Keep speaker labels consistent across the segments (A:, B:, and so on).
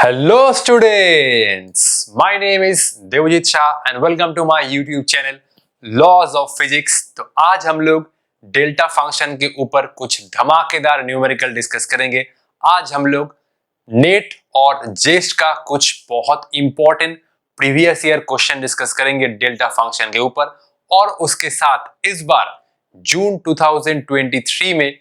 A: Hello students, my name is Devjit Shah and welcome to my YouTube channel Laws of Physics। तो आज हम लोग delta function के ऊपर कुछ धमाकेदार न्यूमेरिकल डिस्कस करेंगे। आज हम लोग नेट और जेस्ट का कुछ बहुत important previous year question discuss करेंगे डेल्टा फंक्शन के ऊपर, और उसके साथ इस बार जून 2023 में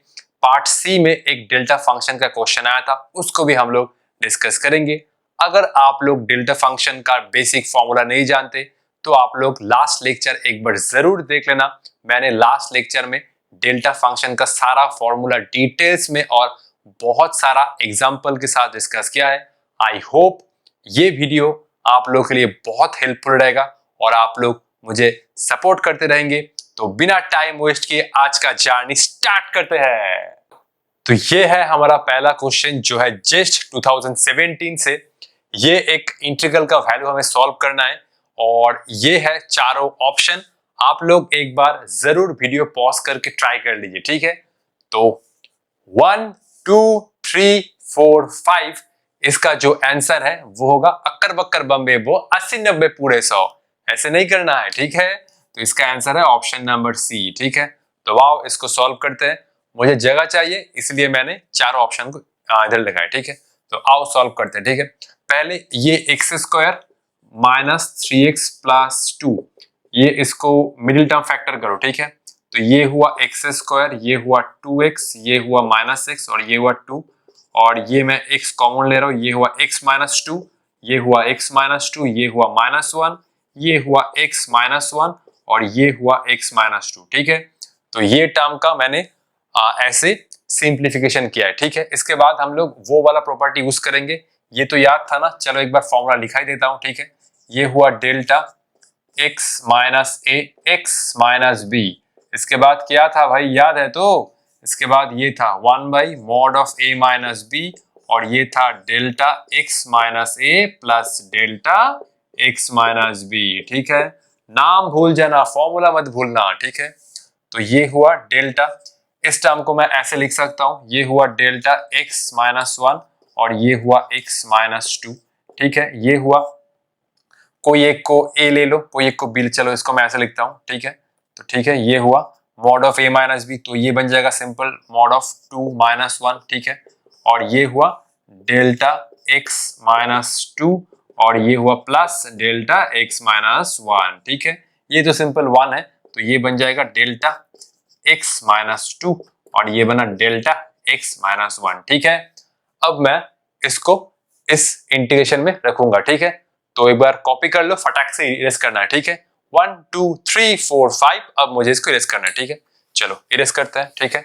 A: पार्ट सी में एक डेल्टा फंक्शन का क्वेश्चन आया था, उसको भी हम लोग डिस्कस करेंगे। अगर आप लोग डेल्टा फंक्शन का बेसिक फॉर्मूला नहीं जानते तो आप लोग लास्ट लेक्चर एक बार जरूर देख लेना। मैंने लास्ट लेक्चर में डेल्टा फंक्शन का सारा फॉर्मूला डिटेल्स में और बहुत सारा एग्जांपल के साथ डिस्कस किया है। आई होप ये वीडियो आप लोग के लिए बहुत हेल्पफुल रहेगा और आप लोग मुझे सपोर्ट करते रहेंगे। तो बिना टाइम वेस्ट किए आज का जर्नी स्टार्ट करते हैं। तो ये है हमारा पहला क्वेश्चन जो है जस्ट 2017 से। ये एक इंटीग्रल का वैल्यू हमें सॉल्व करना है और ये है चारों ऑप्शन। आप लोग एक बार जरूर वीडियो पॉज करके ट्राई कर लीजिए, ठीक है। तो 1 2 3 4 5 इसका जो आंसर है वो होगा अक्कर बक्कर बम्बे बो 80 90 पूरे 100। ऐसे नहीं करना है, ठीक है। तो इसका आंसर है ऑप्शन नंबर सी, ठीक है। तो वाओ, इसको सॉल्व करते हैं। मुझे जगह चाहिए इसलिए मैंने चारों ऑप्शन को इधर लिखा है, ठीक है। तो आओ सॉल्व करते हैं, ठीक है। पहले ये x square minus 3x plus 2, ये इसको मिडिल टर्म फैक्टर करो, ठीक है। तो ये हुआ एक्स स्क्वायर, ये हुआ 2x, ये हुआ माइनस एक्स और ये हुआ 2, और ये मैं x कॉमन ले रहा हूँ, ये हुआ x माइनस 2, ये हुआ x माइनस 2, ये हुआ माइनस 1, ये हुआ x माइनस 1 और ये हुआ x माइनस 2, ठीक है। तो ये टर्म का मैंने ऐसे सिंप्लीफिकेशन किया है, ठीक है। इसके बाद हम लोग वो वाला प्रॉपर्टी यूज करेंगे, ये तो याद था ना। चलो एक बार फॉर्मूला लिखाई देता हूं, ठीक है। ये हुआ delta x minus a x minus B. इसके बाद क्या था भाई, याद है? तो इसके बाद ये था 1 by mod of a minus B और ये था delta x minus A plus delta x minus B, ठीक है। नाम भूल जाना, फॉर्मूला मत भूलना, ठीक है। तो ये हुआ डेल्टा, इस टर्म को मैं ऐसे लिख सकता हूं, ये हुआ डेल्टा x माइनस 1 और ये हुआ x माइनस 2, ठीक है। ये हुआ, कोई एक को a ले लो, कोई एक को b, चलो इसको मैं ऐसे लिखता हूं, ठीक है। तो ठीक है, ये हुआ mod of a minus B, तो ये बन जाएगा सिंपल मॉड ऑफ 2 माइनस 1, ठीक है। और ये हुआ डेल्टा x माइनस 2 और ये हुआ प्लस डेल्टा x माइनस 1, ठीक है। ये तो सिंपल 1 है, तो ये बन जाएगा डेल्टा x माइनस 2 और ये बना डेल्टा x माइनस 1, ठीक है। अब मैं इसको इस इंटीग्रेशन में रखूंगा, ठीक है। तो एक बार कॉपी कर लो, फटाक से इरेज करना है, ठीक है। 1 2 3 4 5, अब मुझे इसको इरेज करना है, ठीक है। चलो इरेज करते हैं, ठीक है।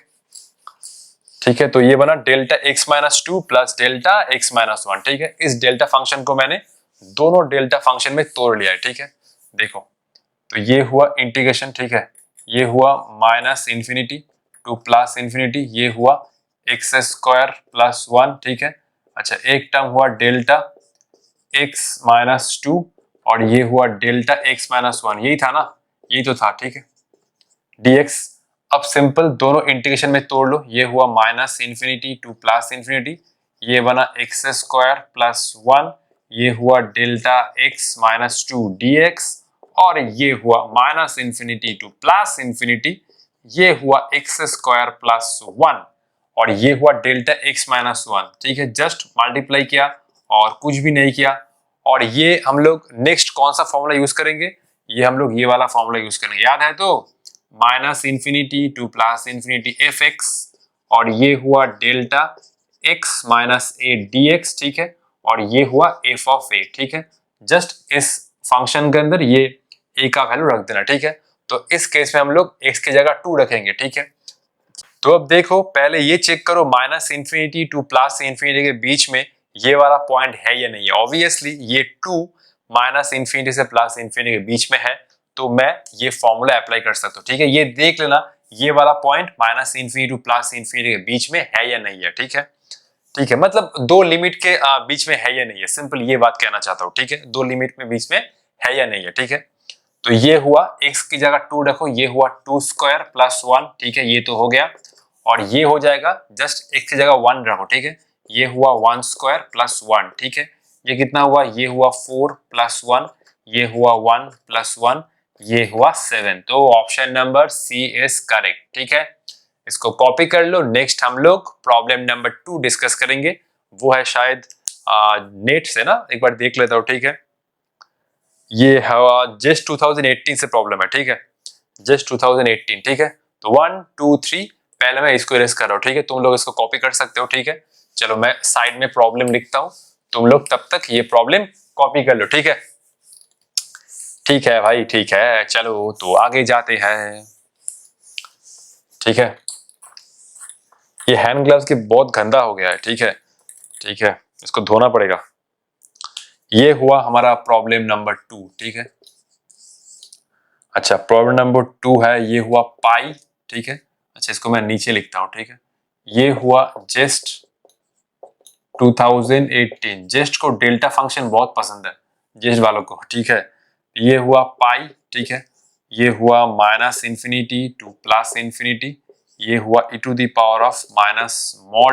A: ठीक है, तो ये बना delta x minus 2 plus delta x minus 1, ठीक है। इस डेल्टा फंक्शन को मैंने दोनों डेल्टा फंक्शन में तोड़ लिया है, ठीक है। देखो, तो ये हुआ इंटीग्रेशन, ठीक है। ये हुआ minus infinity to plus infinity, ये हुआ एक्स स्क्वायर प्लस 1, ठीक है। अच्छा, एक टर्म हुआ डेल्टा x माइनस 2 और ये हुआ डेल्टा x माइनस 1, यही था ना, यही तो था, ठीक है। dx, अब सिंपल दोनों इंटीग्रेशन में तोड़ लो, ये हुआ minus infinity to plus infinity, ये बना एक्स स्क्वायर प्लस 1, ये हुआ डेल्टा x माइनस 2 dx और ये हुआ minus infinity to plus infinity, ये हुआ एक्स स्क्वायर प्लस 1 और ये हुआ डेल्टा x माइनस 1, ठीक है। जस्ट मल्टीप्लाई किया और कुछ भी नहीं किया। और ये हम लोग नेक्स्ट कौन सा फॉर्मूला यूज करेंगे, ये हम लोग ये वाला फॉर्मूला यूज करेंगे, याद है? तो minus infinity to plus infinity F x और ये हुआ डेल्टा x माइनस ए dx, ठीक है। और ये हुआ एफ ऑफ ए, ठीक है। जस्ट इस फंक्शन के अंदर ये a का वैल्यू रख देना, ठीक है। तो इस केस में हम लोग x की जगह 2 रखेंगे, ठीक है। तो अब देखो, पहले ये चेक करो minus infinity to plus infinity के बीच में ये वाला पॉइंट है या नहीं है। ऑब्वियसली ये 2 माइनस इंफिनिटी से प्लस इंफिनिटी के बीच में है, तो मैं ये फॉर्मूला अप्लाई कर सकता हूँ, ठीक है। ये देख लेना, ये वाला point minus infinity to plus infinity के बीच में है या नहीं है, ठीक है। ठीक है, मतलब दो लिमिट के बीच में है या नहीं है, सिंपल ये बात कहना चाहता हूँ, ठीक है। दो लिमिट में बीच में है या नहीं है, ठीक है। तो ये हुआ x की जगह 2 रखो, ये हुआ 2 स्क्वायर प्लस 1, ठीक है। ये तो हो गया, और ये हो जाएगा जस्ट x की जगह 1 रखो, ठीक है। ये हुआ 1 स्क्वायर प्लस 1, ठीक है। ये कितना हुआ, ये हुआ 4 + 1, ये हुआ 1 + 1, ये हुआ 7। तो option number C is correct. ठीक है, इसको कॉपी कर लो। नेक्स्ट हम लोग प्रॉब्लम नंबर 2 डिस्कस करेंगे, वो है शायद नेट से ना, एक बार देख लेता हूँ। ठीक है, ये जस्ट 2018 से प्रॉब्लम है। ठीक है, जस्ट 2018। ठीक है, तो 1 2 3 पहले मैं इसको इरेज कर रहा हूँ। ठीक है, तुम लोग इसको कॉपी कर सकते हो। ठीक है, चलो मैं साइड में प्रॉब्लम लिखता हूँ, तुम लोग तब तक ये प्रॉब्लम कॉपी कर लो। ठीक है, ठीक है भाई, ठीक है, चलो तो आगे जाते हैं। ठीक है, ये हैंड ग्लव्स की बहुत गंदा हो गया है। ठीक है, ठीक है, इसको धोना पड़ेगा। ये हुआ हमारा प्रॉब्लम नंबर 2। ठीक है, अच्छा प्रॉब्लम नंबर 2 है, ये हुआ पाई। ठीक है, अच्छा इसको मैं नीचे लिखता हूँ। ठीक है, ये हुआ जस्ट 2018। जेस्ट को डेल्टा फंक्शन बहुत पसंद है, जेस्ट वालों को। ठीक है, ये हुआ पाई। ठीक है, ये हुआ -∞ to +∞, ये हुआ e⁻⁻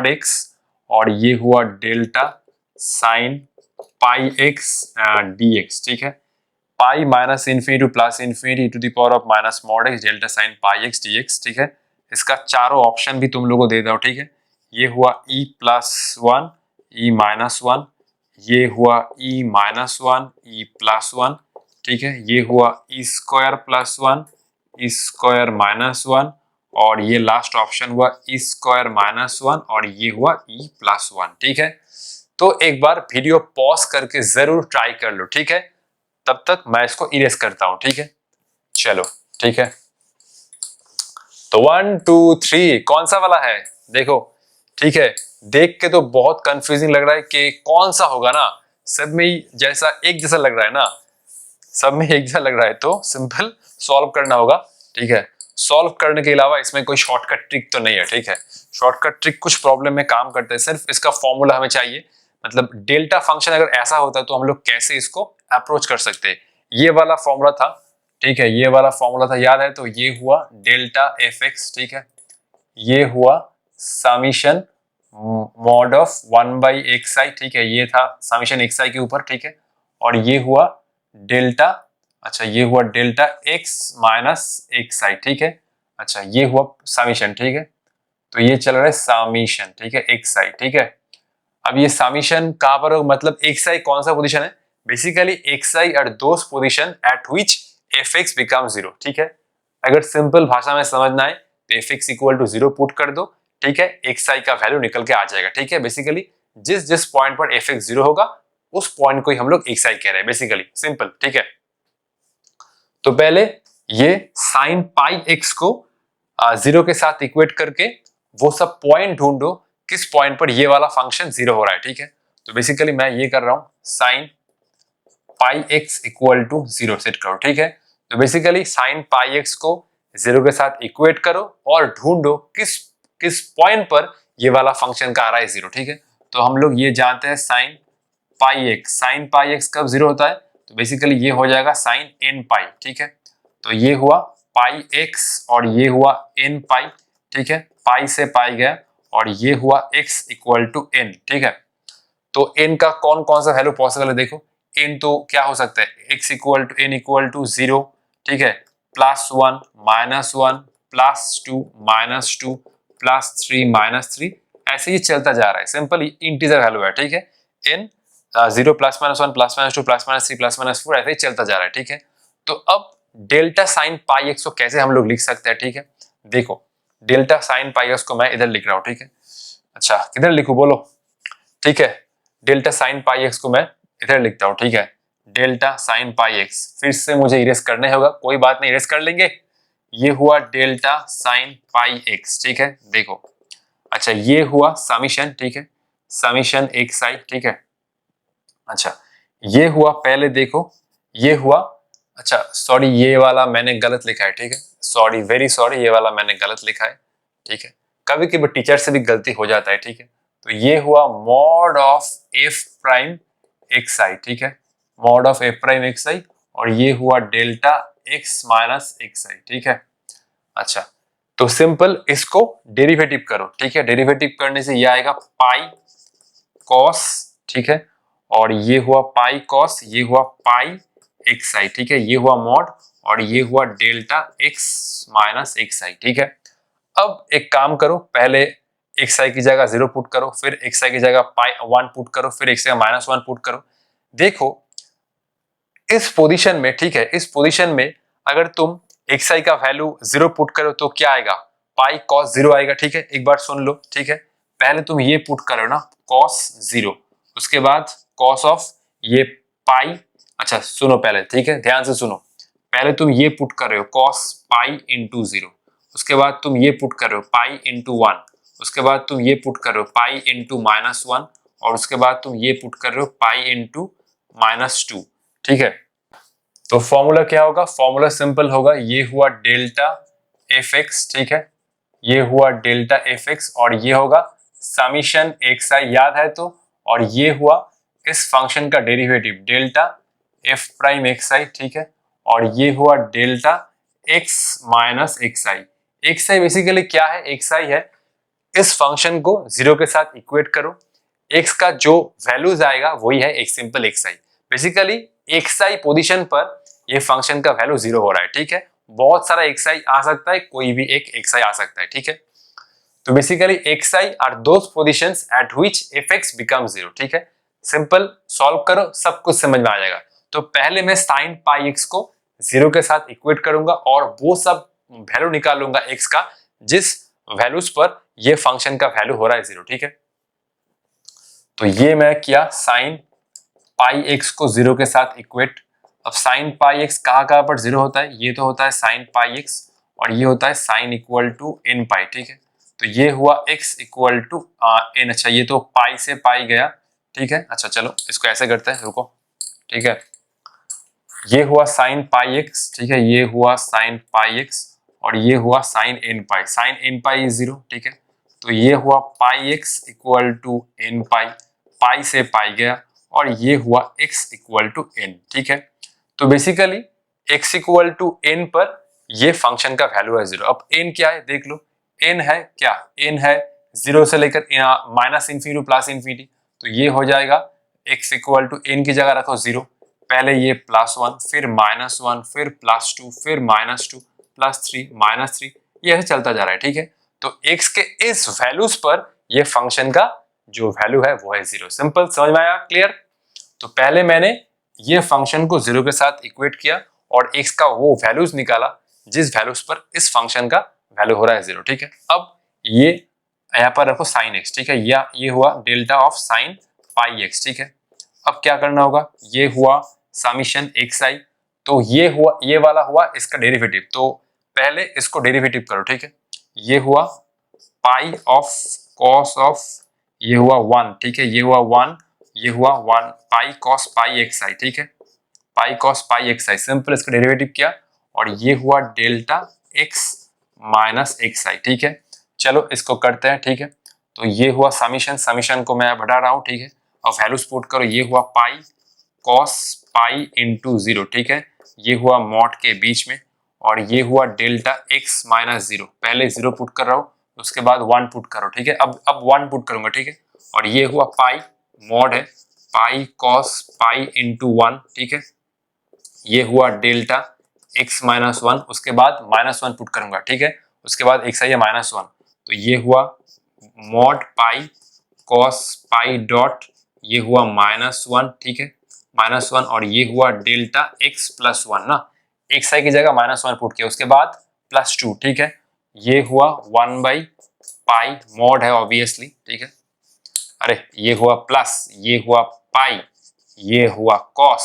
A: x, और ये हुआ delta sine pi x dx। ठीक है, पाई -∞ to +∞, e⁻⁻x delta sine pi x dx। ठीक है, इसका चारों ऑप्शन भी तुम लोगों को दे दो। ठीक है, ये हुआ e+1, e-1, ये हुआ e-1, e+1। ठीक है, ये हुआ e² + 1, e² - 1, और ये लास्ट ऑप्शन हुआ e² - 1, और ये हुआ e+1। ठीक है, तो एक बार वीडियो पॉज करके जरूर ट्राई कर लो। ठीक है, तब तक मैं इसको इरेज करता हूं। ठीक है, चलो ठीक है, तो 1 2 3 कौन सा वाला है देखो। ठीक है, देख के तो बहुत कंफ्यूजिंग लग रहा है कि कौन सा होगा ना, सब में ही जैसा एक जैसा लग रहा है ना, सब में एक जैसा लग रहा है, तो सिंपल सॉल्व करना होगा। ठीक है, सॉल्व करने के अलावा इसमें कोई शॉर्टकट ट्रिक तो नहीं है। ठीक है, शॉर्टकट ट्रिक कुछ प्रॉब्लम में काम करते हैं, सिर्फ इसका फॉर्मूला हमें चाहिए। मतलब डेल्टा फंक्शन अगर ऐसा होता है तो हम लोग कैसे इसको अप्रोच कर सकते हैं, ये वाला फॉर्मूला था। ठीक है, ये वाला फॉर्मूला था, याद है? तो ये हुआ डेल्टा fx। ठीक है, ये हुआ समीशन मॉड ऑफ 1/xi। ठीक है, ये था समीशन xi के ऊपर। ठीक है, और ये हुआ डेल्टा, अच्छा ये हुआ डेल्टा x - xi। ठीक है, अच्छा ये हुआ समीशन। ठीक है, तो ये चल रहा है समीशन। ठीक है, xi। ठीक है, अब ये समीशन कहां पर हो, मतलब xi कौन सा पोजीशन है, basically xi are those position at which fx become 0। ठीक है, अगर सिंपल भाषा में समझना है तो fx = 0 पुट कर दो। ठीक है, xi का वैल्यू निकल के आ जाएगा। ठीक है, बेसिकली जिस जिस पॉइंट पर fx 0 होगा उस पॉइंट को ही हम लोग xi कह रहे हैं, बेसिकली सिंपल। ठीक है, तो पहले ये साइन पाई x को 0 के साथ इक्वेट करके वो सब पॉइंट ढूंढो किस पॉइंट पर ये वाला फंक्शन 0 हो रहा है। ठीक है, तो बेसिकली मैं ये कर रहा हूं, साइन पाई x = 0 सेट करो। ठीक है, तो बेसिकली साइन पाई x को 0 के साथ इक्वेट करो और ढूंढो किस किस पॉइंट पर ये वाला फंक्शन का आ रहा है 0। ठीक है, तो हम लोग ये जानते हैं साइन पाई x कब 0 होता है, तो बेसिकली ये हो जाएगा साइन n पाई। ठीक है, तो ये हुआ पाई x और ये हुआ n पाई। ठीक है, पाई से पाई गया और ये हुआ x = n। ठीक है, तो n का कौन कौन सा वैल्यू पॉसिबल है देखो, n तो क्या हो सकता है, x = n = 0। ठीक है, +1 -1 +2 -2 +3 -3 ऐसे ही चलता जा रहा है, सिंपल इंटीजर वैल्यू है। ठीक है, n 0 +-1 +-2 +-3 +-4 ऐसे ही चलता जा रहा है। ठीक है, तो अब डेल्टा साइन पाई x को कैसे हम लोग लिख सकते हैं। ठीक है, देखो डेल्टा साइन पाई x को मैं इधर लिख रहा हूं। ठीक है, अच्छा किधर लिखूं बोलो। ठीक है, डेल्टा साइन पाई x को मैं इधर लिखता हूं। ठीक है, डेल्टा साइन पाई x, फिर से मुझे इरेज करने होगा, कोई बात नहीं, इरेज कर लेंगे। ये हुआ डेल्टा साइन पाई x। ठीक है, देखो अच्छा ये हुआ समीशन। ठीक है, समीशन xi। ठीक है, अच्छा ये हुआ, पहले देखो ये हुआ, अच्छा सॉरी ये वाला मैंने गलत लिखा है। ठीक है, सॉरी, वेरी सॉरी, ये वाला मैंने गलत लिखा है। ठीक है, कभी कभी टीचर से भी गलती हो जाता है। ठीक है, तो ये हुआ mod of f prime xi। ठीक है, mod of f prime xi, और ये हुआ डेल्टा x - xi। ठीक है, अच्छा तो सिंपल इसको डेरिवेटिव करो। ठीक है, डेरिवेटिव करने से ये आएगा पाई कॉस। ठीक है, और ये हुआ पाई कॉस, ये हुआ पाई एक्स आई, ठीक है, ये हुआ मॉड और ये हुआ delta X minus X I, ठीक है। अब एक काम करो, पहले एक्स आई की जगह 0 पुट करो, फिर एक्स आई की जगह पाई 1 पुट करो, फिर एक्स आई माइनस 1 पुट करो। देखो इस पोजीशन में, ठीक है, इस पोजीशन में अगर तुम एक्स आई का वैल्यू 0 पुट करो तो क्या आएगा, पाई कॉस 0 आएगा, ठीक है। एक बार सुन लो, ठीक है, पहले तुम ये पुट करो ना कॉस 0, उसके बाद कॉस ऑफ ये पाई, अच्छा सुनो पहले, ठीक है, ध्यान से सुनो, पहले तुम ये पुट कर रहे हो कॉस पाई इंटू 0, उसके बाद तुम ये पुट कर रहे हो पाई इंटू 1, उसके बाद तुम ये पुट कर रहे हो पाई इंटू माइनस 1 और उसके बाद तुम ये पुट कर रहे हो पाई इंटू माइनस 2, ठीक है। तो फॉर्मूला क्या होगा, फॉर्मूला सिंपल होगा, ये हुआ डेल्टा एफ एक्स, ठीक है, ये हुआ डेल्टा एफ एक्स और ये होगा समीशन एक्स आई, याद है तो, और ये हुआ इस फंक्शन का derivative delta F prime X I, ठीक है, और ये हुआ delta X minus X I. X I basically क्या है, एक्स आई है, इस फंक्शन को 0 के साथ इक्वेट करो, एक्स का जो वैल्यूज आएगा वही है एक simple x I. Basically x I position पर ये फंक्शन का वैल्यू 0 हो रहा है, ठीक है, बहुत सारा एक्स आई आ सकता है, कोई भी एक एक्स आई आ सकता है, ठीक है। तो basically x I R those positions at which F x become 0, ठीक है। सिंपल सॉल्व करो, सब कुछ समझ में आ जाएगा। तो पहले मैं साइन पाई एक्स को 0 के साथ इक्वेट करूंगा और वो सब वैल्यू निकालूंगा एक्स का जिस वैल्यूज पर ये फंक्शन का वैल्यू हो रहा है 0, ठीक है। तो ये मैं किया साइन पाई एक्स को 0 के साथ इक्वेट। अब साइन पाई एक्स कहाँ पर 0 होता है, ये तो होता है साइन पाई एक्स और ये होता है साइन इक्वल टू एन पाई, ठीक है। तो ये हुआ x इक्वल टू एन, अच्छा ये तो पाई से पाई गया, ठीक है। अच्छा चलो इसको ऐसे करते हैं, रुको, ठीक है, ये हुआ साइन पाई एक्स, ठीक है, ये हुआ साइन पाई एक्स और ये हुआ साइन एन पाई इज 0, ठीक है। तो ये हुआ पाई एक्स इक्वल टू एन पाई, पाई से पाई गया और ये हुआ x इक्वल टू एन, ठीक है। तो basically x equal to n पर ये फंक्शन का वैल्यू है 0। अब n क्या है देख लो, n है क्या, n है 0 से लेकर माइनस इन्फिनिटी प्लस इन्फिनिटी, तो ये हो जाएगा x इक्वल टू एन की जगह रखो 0, पहले ये +1 फिर -1 फिर +2 फिर -2 +3 -3, ये ऐसे चलता जा रहा है, ठीक है। तो x के इस वैल्यूज पर ये फंक्शन का जो वैल्यू है वो है 0। सिंपल, समझ में आया, क्लियर। तो पहले मैंने ये फंक्शन को 0 के साथ इक्वेट किया और x का वो वैल्यूज निकाला जिस वैल्यूज पर इस फंक्शन का वैल्यू हो रहा है 0, ठीक है। अब ये यहाँ पर रखो साइन x, ठीक है, या ये हुआ delta of sine pi x, ठीक है। अब क्या करना होगा, ये हुआ समीशन एक्स आई, तो ये हुआ, ये वाला हुआ इसका डेरिवेटिव, तो पहले इसको डेरिवेटिव करो, ठीक है। ये हुआ पाई ऑफ कॉस ऑफ, ये हुआ 1, ठीक है, ये हुआ 1, ये हुआ 1 pi cos pi x I, ठीक है, पाई कॉस पाई एक्स आई, सिंपल इसका डेरिवेटिव किया और ये हुआ delta X minus X I, ठीक है। चलो इसको करते हैं, ठीक है। तो ये हुआ समीशन, समीशन को मैं बढ़ा रहा हूं, ठीक है, और वैल्यूज पुट करो, ये हुआ पाई कॉस पाई इंटू 0, ठीक है, ये हुआ मॉड के बीच में और ये हुआ डेल्टा एक्स माइनस 0, पहले 0 पुट कर रहा हूं, उसके बाद 1 पुट करो, ठीक है। अब 1 पुट करूंगा, ठीक है, और ये हुआ पाई मॉड है पाई कॉस पाई इंटू 1, ठीक है, ये हुआ डेल्टा x माइनस 1, उसके बाद -1 पुट करूंगा, ठीक है, उसके बाद x आई है -1, तो ये हुआ mod pi cos Pie dot, ये हुआ -1, ठीक है, -1 और ये हुआ डेल्टा x प्लस 1 ना, x आई की जगह -1 पुट किया, उसके बाद +2, ठीक है, ये हुआ 1 बाई पाई मॉड है ऑब्वियसली, ठीक है, अरे ये हुआ प्लस, ये हुआ पाई, ये हुआ कॉस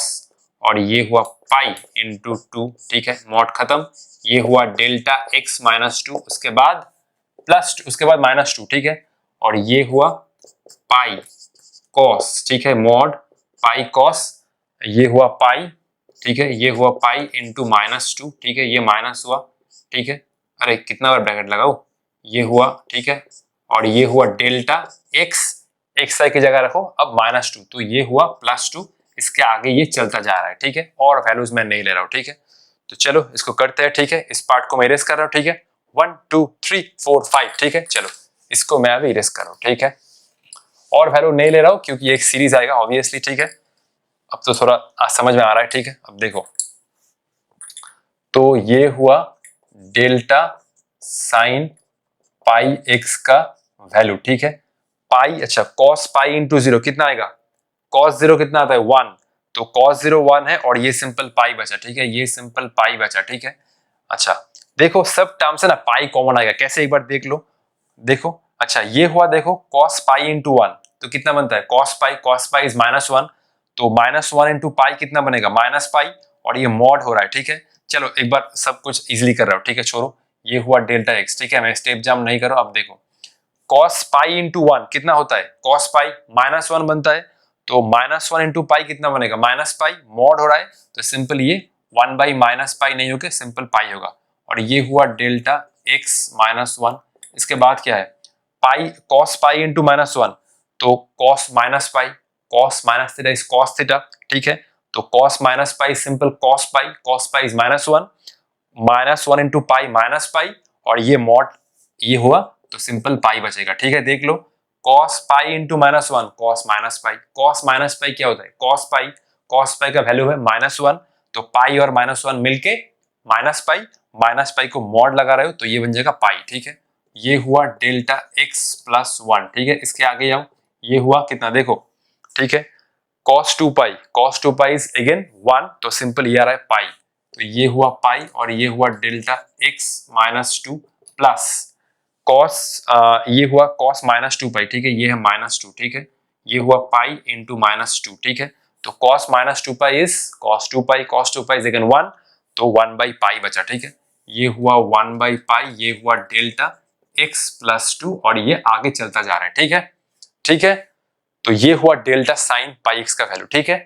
A: और ये हुआ पाई इंटू 2, ठीक है, मॉड खत्म, ये हुआ डेल्टा x माइनस 2, उसके बाद +2, उसके बाद -2, ठीक है, और ये हुआ पाई कॉस, ठीक है, मॉड पाई कॉस, ये हुआ पाई, ठीक है, ये हुआ पाई इंटू -2, ठीक है, ये माइनस हुआ, ठीक है, अरे कितना बार ब्रैकेट लगाओ, ये हुआ, ठीक है, और ये हुआ डेल्टा एक्स आई की जगह रखो अब -2, तो ये हुआ +2, इसके आगे ये चलता जा रहा है, ठीक है, और वैल्यूज मैं नहीं ले रहा हूं, ठीक है। तो चलो इसको करते हैं, ठीक है, इस पार्ट को मैं इरेज कर रहा हूं, ठीक है, 1 2 3 4 5, ठीक है, चलो इसको मैं अभी इरेज कर रहा हूं, ठीक है। और वैल्यू नहीं ले रहा हूं क्योंकि एक सीरीज आएगा ऑब्वियसली, ठीक है। अब तो थोड़ा समझ में आ रहा है, ठीक है। अब देखो, तो ये हुआ डेल्टा साइन पाई एक्स का वैल्यू, ठीक है। पाई, अच्छा कॉस पाई इंटू जीरो कितना आएगा, कॉस जीरो कितना आता है 1, तो कॉस जीरो 1 है और ये सिंपल पाई बचा, ठीक है, ये सिंपल पाई बचा, ठीक है। अच्छा देखो सब टर्म से ना पाई कॉमन आएगा, कैसे एक बार देख लो, देखो अच्छा ये हुआ, देखो कॉस पाई इंटू 1 तो कितना बनता है कॉस पाई इज -1, तो -1 इंटू पाई कितना बनेगा माइनस पाई, और ये मॉड हो रहा है, ठीक है। चलो एक बार सब कुछ इजीली कर रहा हूं, ठीक है, छोड़ो। ये हुआ डेल्टा एक्स, ठीक है, मैं स्टेप जंप नहीं कर रहा हूं। अब देखो कॉस पाई इंटू 1 कितना होता है, कॉस पाई -1 बनता है, तो -1 इंटू पाई कितना बनेगा माइनस पाई, मॉड हो रहा है, तो सिंपल ये 1 बाई माइनस पाई नहीं होके सिंपल पाई होगा, और ये हुआ डेल्टा एक्स -1। इसके बाद क्या है, पाई कॉस पाई इंटू -1, तो cos minus pi, cos minus theta is cos theta, ठीक है, तो cos minus pi simple cos pi is -1 into pi minus pi, और ये मॉड ये हुआ तो सिंपल पाई बचेगा, ठीक है। देख लो cos pi into -1 cos minus pi क्या होता है कॉस पाई का वैल्यू है -1, तो पाई और -1 मिलके माइनस पाई को मॉड लगा रहे हो तो ये बन जाएगा पाई, ठीक है। ये हुआ डेल्टा एक्स प्लस 1, ठीक है। इसके आगे जाओ, ये हुआ कितना देखो, ठीक है, cos 2 पाई इज अगेन 1, तो सिंपल ये आ रहा है पाई, तो ये हुआ पाई, और ये हुआ डेल्टा x -2 प्लस cos, ये हुआ cos -2 पाई, ठीक है, ये है -2, ठीक है, ये हुआ पाई इंटू -2, ठीक है, तो cos -2 pi is cos 2 pi is again 1, तो 1 बाई पाई बचा, ठीक है, ये हुआ 1 बाई पाई, ये हुआ डेल्टा x प्लस 2, और ये आगे चलता जा रहा है, ठीक है, ठीक है। तो ये हुआ डेल्टा साइन पाई एक्स का वैल्यू, ठीक है।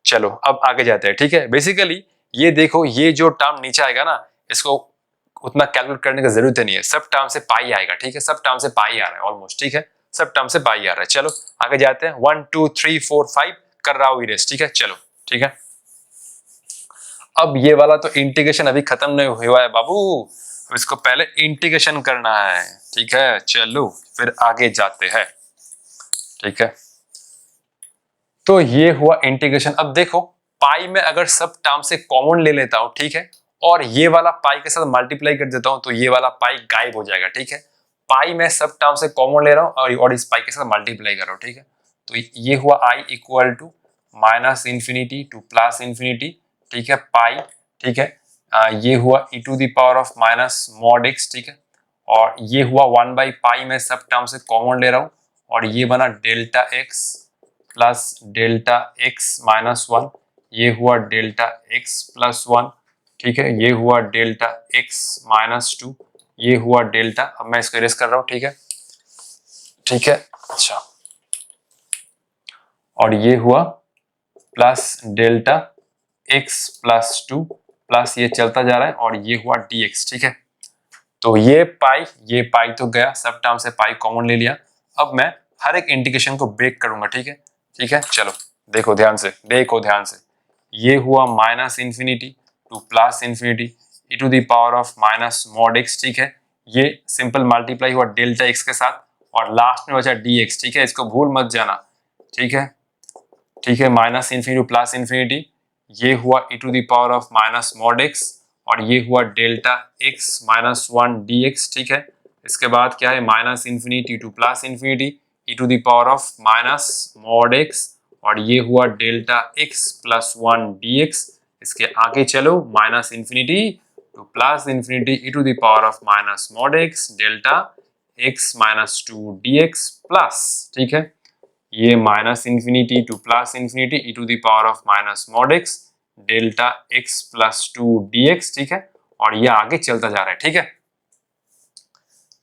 A: चलो अब आगे जाते हैं, ठीक है। बेसिकली ये देखो, ये जो टर्म नीचे आएगा ना, इसको उतना कैलकुलेट करने की जरूरत नहीं है, सब टर्म से पाई आएगा, ठीक है, सब टर्म से पाई आ रहा है ऑलमोस्ट, ठीक है, सब टर्म से पाई आ रहा है। चलो आगे जाते हैं, 1 2 3 4 5 कर रहा हूं इरेज, ठीक है, चलो ठीक है। अब ये वाला तो इंटीग्रेशन अभी खत्म नहीं हुआ है बाबू, अब इसको पहले इंटीग्रेशन करना है, ठीक है, चलो फिर आगे जाते हैं, ठीक है। तो ये हुआ इंटीग्रेशन। अब देखो पाई में अगर सब टर्म से कॉमन ले लेता हूं, ठीक है, और ये वाला पाई के साथ मल्टीप्लाई कर देता हूं, तो ये वाला पाई गायब हो जाएगा, ठीक है। पाई में सब टर्म से कॉमन ले रहा हूं और इस पाई के साथ मल्टीप्लाई कर रहा हूं, ठीक है। तो ये हुआ I equal to -infinity to plus infinity, ठीक है, पाई, ठीक है। ये हुआ e to the power of minus mod x, ठीक है, और ये हुआ 1 बाई पाई में सब टर्म से कॉमन ले रहा हूं, और ये बना delta x plus delta x -1, ये हुआ डेल्टा एक्स प्लस 1, ठीक है, ये हुआ डेल्टा एक्स -2, ये हुआ डेल्टा, अब मैं इसको इरेज कर रहा हूं, ठीक है, ठीक है, अच्छा, और ये हुआ plus delta x plus 2 plus ये चलता जा रहा है, और ये हुआ dx, ठीक है। तो ये पाई तो गया, सब टर्म से पाई कॉमन ले लिया। अब मैं हर एक इंटीग्रेशन को ब्रेक करूंगा, ठीक है, ठीक है। चलो देखो ध्यान से, ये हुआ -minus infinity to plus infinity e to the power of minus mod x, ठीक है, ये सिंपल मल्टीप्लाई हुआ डेल्टा एक्स के साथ, और लास्ट में बचा dx, ठीक है, इसको भूल मत जाना, ठीक है, ठीक है, -इंफिनिटी प्लस इंफिनिटी, ये हुआ e to the power of minus mod x, और ये हुआ डेल्टा x -1 dx, ठीक है। इसके बाद क्या है, -minus infinity to plus infinity e to the power of minus mod x, और ये हुआ डेल्टा x प्लस 1 dx। इसके आगे चलो, -minus infinity to plus infinity e to the power of minus mod x delta x -2 dx plus, ठीक है, ये -minus infinity to plus infinity e to the power of minus mod x delta x plus 2 dx, ठीक है, और ये आगे चलता जा रहा है, ठीक है,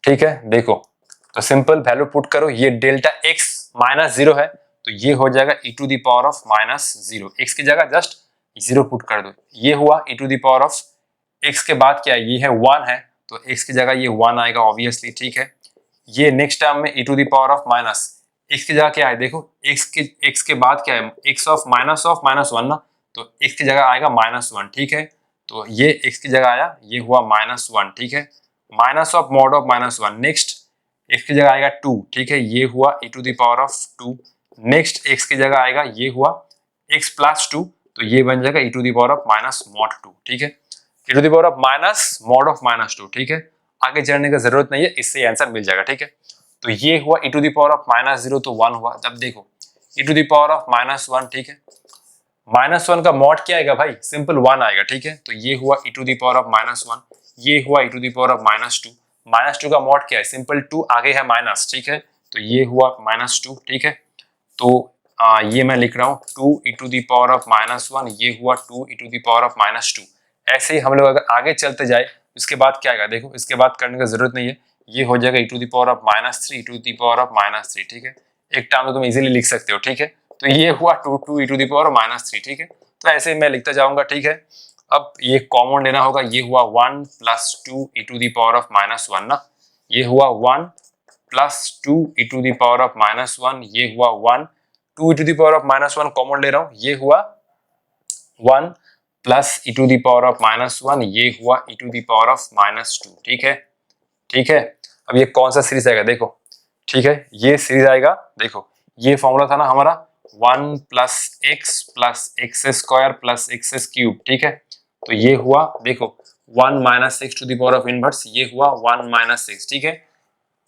A: ठीक है। देखो तो सिंपल वैल्यू पुट करो, ये डेल्टा x -0 है, तो ये हो जाएगा e to the power of -0, x की जगह जस्ट 0 पुट कर दो, ये हुआ e to the power of x के बाद क्या है, ये है 1 है, तो x की जगह ये 1 आएगा ऑब्वियसली, ठीक है। ये नेक्स्ट टर्म में e to the power of minus, x की जगह क्या है, देखो x के बाद क्या है, x ऑफ -1 ना, तो x की जगह आएगा -1, ठीक है, तो ये x की जगह आया, ये हुआ -1, ठीक है, minus of mod of -1, next x की जगह आएगा 2, ठीक है, ये हुआ e to the power of 2। Next x की जगह आएगा ये हुआ x प्लस 2, तो ये बन जाएगा e to the power of minus mod 2, ठीक है, e to the power of minus mod of minus 2, ठीक है। आगे चढ़ने की जरूरत नहीं है, इससे आंसर मिल जाएगा, ठीक है। तो ये हुआ e to the power of minus 0, तो 1 हुआ। जब देखो e to the power of minus 1, ठीक है, माइनस 1 का मॉड क्या आएगा भाई, सिंपल 1 आएगा, ठीक है। तो ये हुआ e to the power of minus 1, ये हुआ e to the power of minus 2, minus 2 का मॉड क्या है, सिंपल 2, आगे है माइनस, ठीक है, तो ये हुआ माइनस 2, ठीक है। तो ये मैं लिख रहा हूँ 2 e to the power of minus 1, ये हुआ 2 e to the power of minus 2। ऐसे ही हम लोग अगर आगे चलते जाए, इसके बाद क्या आएगा, देखो इसके बाद करने की जरूरत नहीं है, ये हो जाएगा e to the power of minus 3, e to the power of minus 3, ठीक है। एक टर्म तो तुम इजीली लिख सकते हो, ठीक है। तो ये हुआ 2 e to the power of minus 3, ठीक है। तो ऐसे ही मैं लिखता जाऊंगा, ठीक है। अब ये कॉमन लेना होगा, ये हुआ 1 plus 2 e to the power of minus 1 ना, ये हुआ 1 plus 2 e to the power of minus 1, ये हुआ 1, 2 e to the power of minus 1 common ले रहा हूं, ये हुआ 1 plus e to the power of minus 1, ये हुआ e to the power of minus 2, ठीक है, ठीक है। अब ये कौन सा सीरीज आएगा देखो, ठीक है, ये सीरीज आएगा, देखो ये फॉर्मूला था ना हमारा 1 plus x square plus x cube, ठीक है। तो ये हुआ देखो 1 minus x to the power of inverse, ये हुआ 1 माइनस एक्स, ठीक है।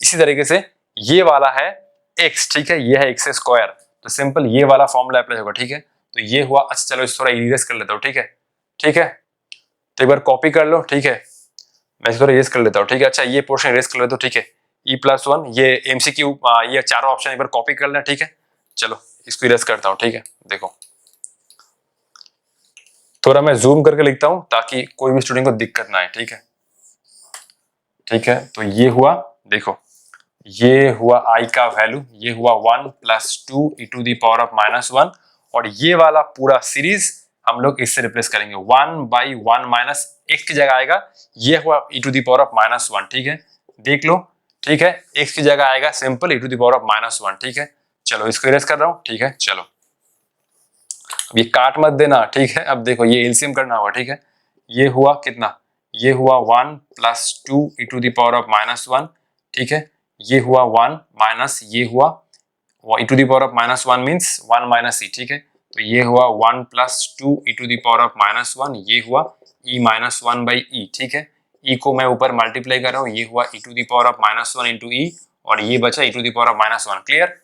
A: इसी तरीके से ये वाला है x, ठीक है, ये है एक्स स्क्वायर, तो सिंपल ये वाला फॉर्मूला अप्लाई होगा, ठीक है। तो ये हुआ, अच्छा चलो इस थोड़ा इरेज कर लेता हूँ, ठीक है, ठीक है। तो एक बार कॉपी कर लो, ठीक है, मैं थोड़ा इरेज कर लेता हूँ, ठीक है। अच्छा ये पोर्शन इरेज कर लेता हूँ, ठीक है, e प्लस 1, ये एमसीक्यू, ये चारों ऑप्शन एक बार कॉपी कर लेना, ठीक है। चलो इसको इरेज करता हूँ, ठीक है। देखो थोड़ा मैं जूम करके लिखता हूँ ताकि कोई भी स्टूडेंट को दिक्कत ना आए, ठीक है, ठीक है। तो ये हुआ, देखो ये हुआ i का वैल्यू, ये हुआ 1 plus 2 e to the power of minus 1, और ये वाला पूरा सीरीज हम लोग इससे रिप्लेस करेंगे, 1 बाई 1 माइनस x की जगह आएगा, ये हुआ e to the power of minus 1, ठीक है, देख लो, ठीक है। x की जगह आएगा simple e to the power of minus 1, ठीक है। चलो इसको इरेज कर रहा हूँ, ठीक है। चलो अब ये काट मत देना, ठीक है। अब देखो ये एलसीएम करना होगा, ठीक है। ये हुआ कितना, ये हुआ 1 plus 2 e to the power of minus 1, ठीक है। ये हुआ 1 माइनस, ये हुआ e to the power of minus 1 means 1 minus e, ठीक है। तो ये हुआ 1 plus 2 e to the power of minus 1, ये हुआ e माइनस 1 बाई e, ठीक है। e को मैं ऊपर मल्टीप्लाई कर रहा हूँ, ये हुआ e to the power of minus 1 into e, और ये बचा e to the power of minus 1, clear.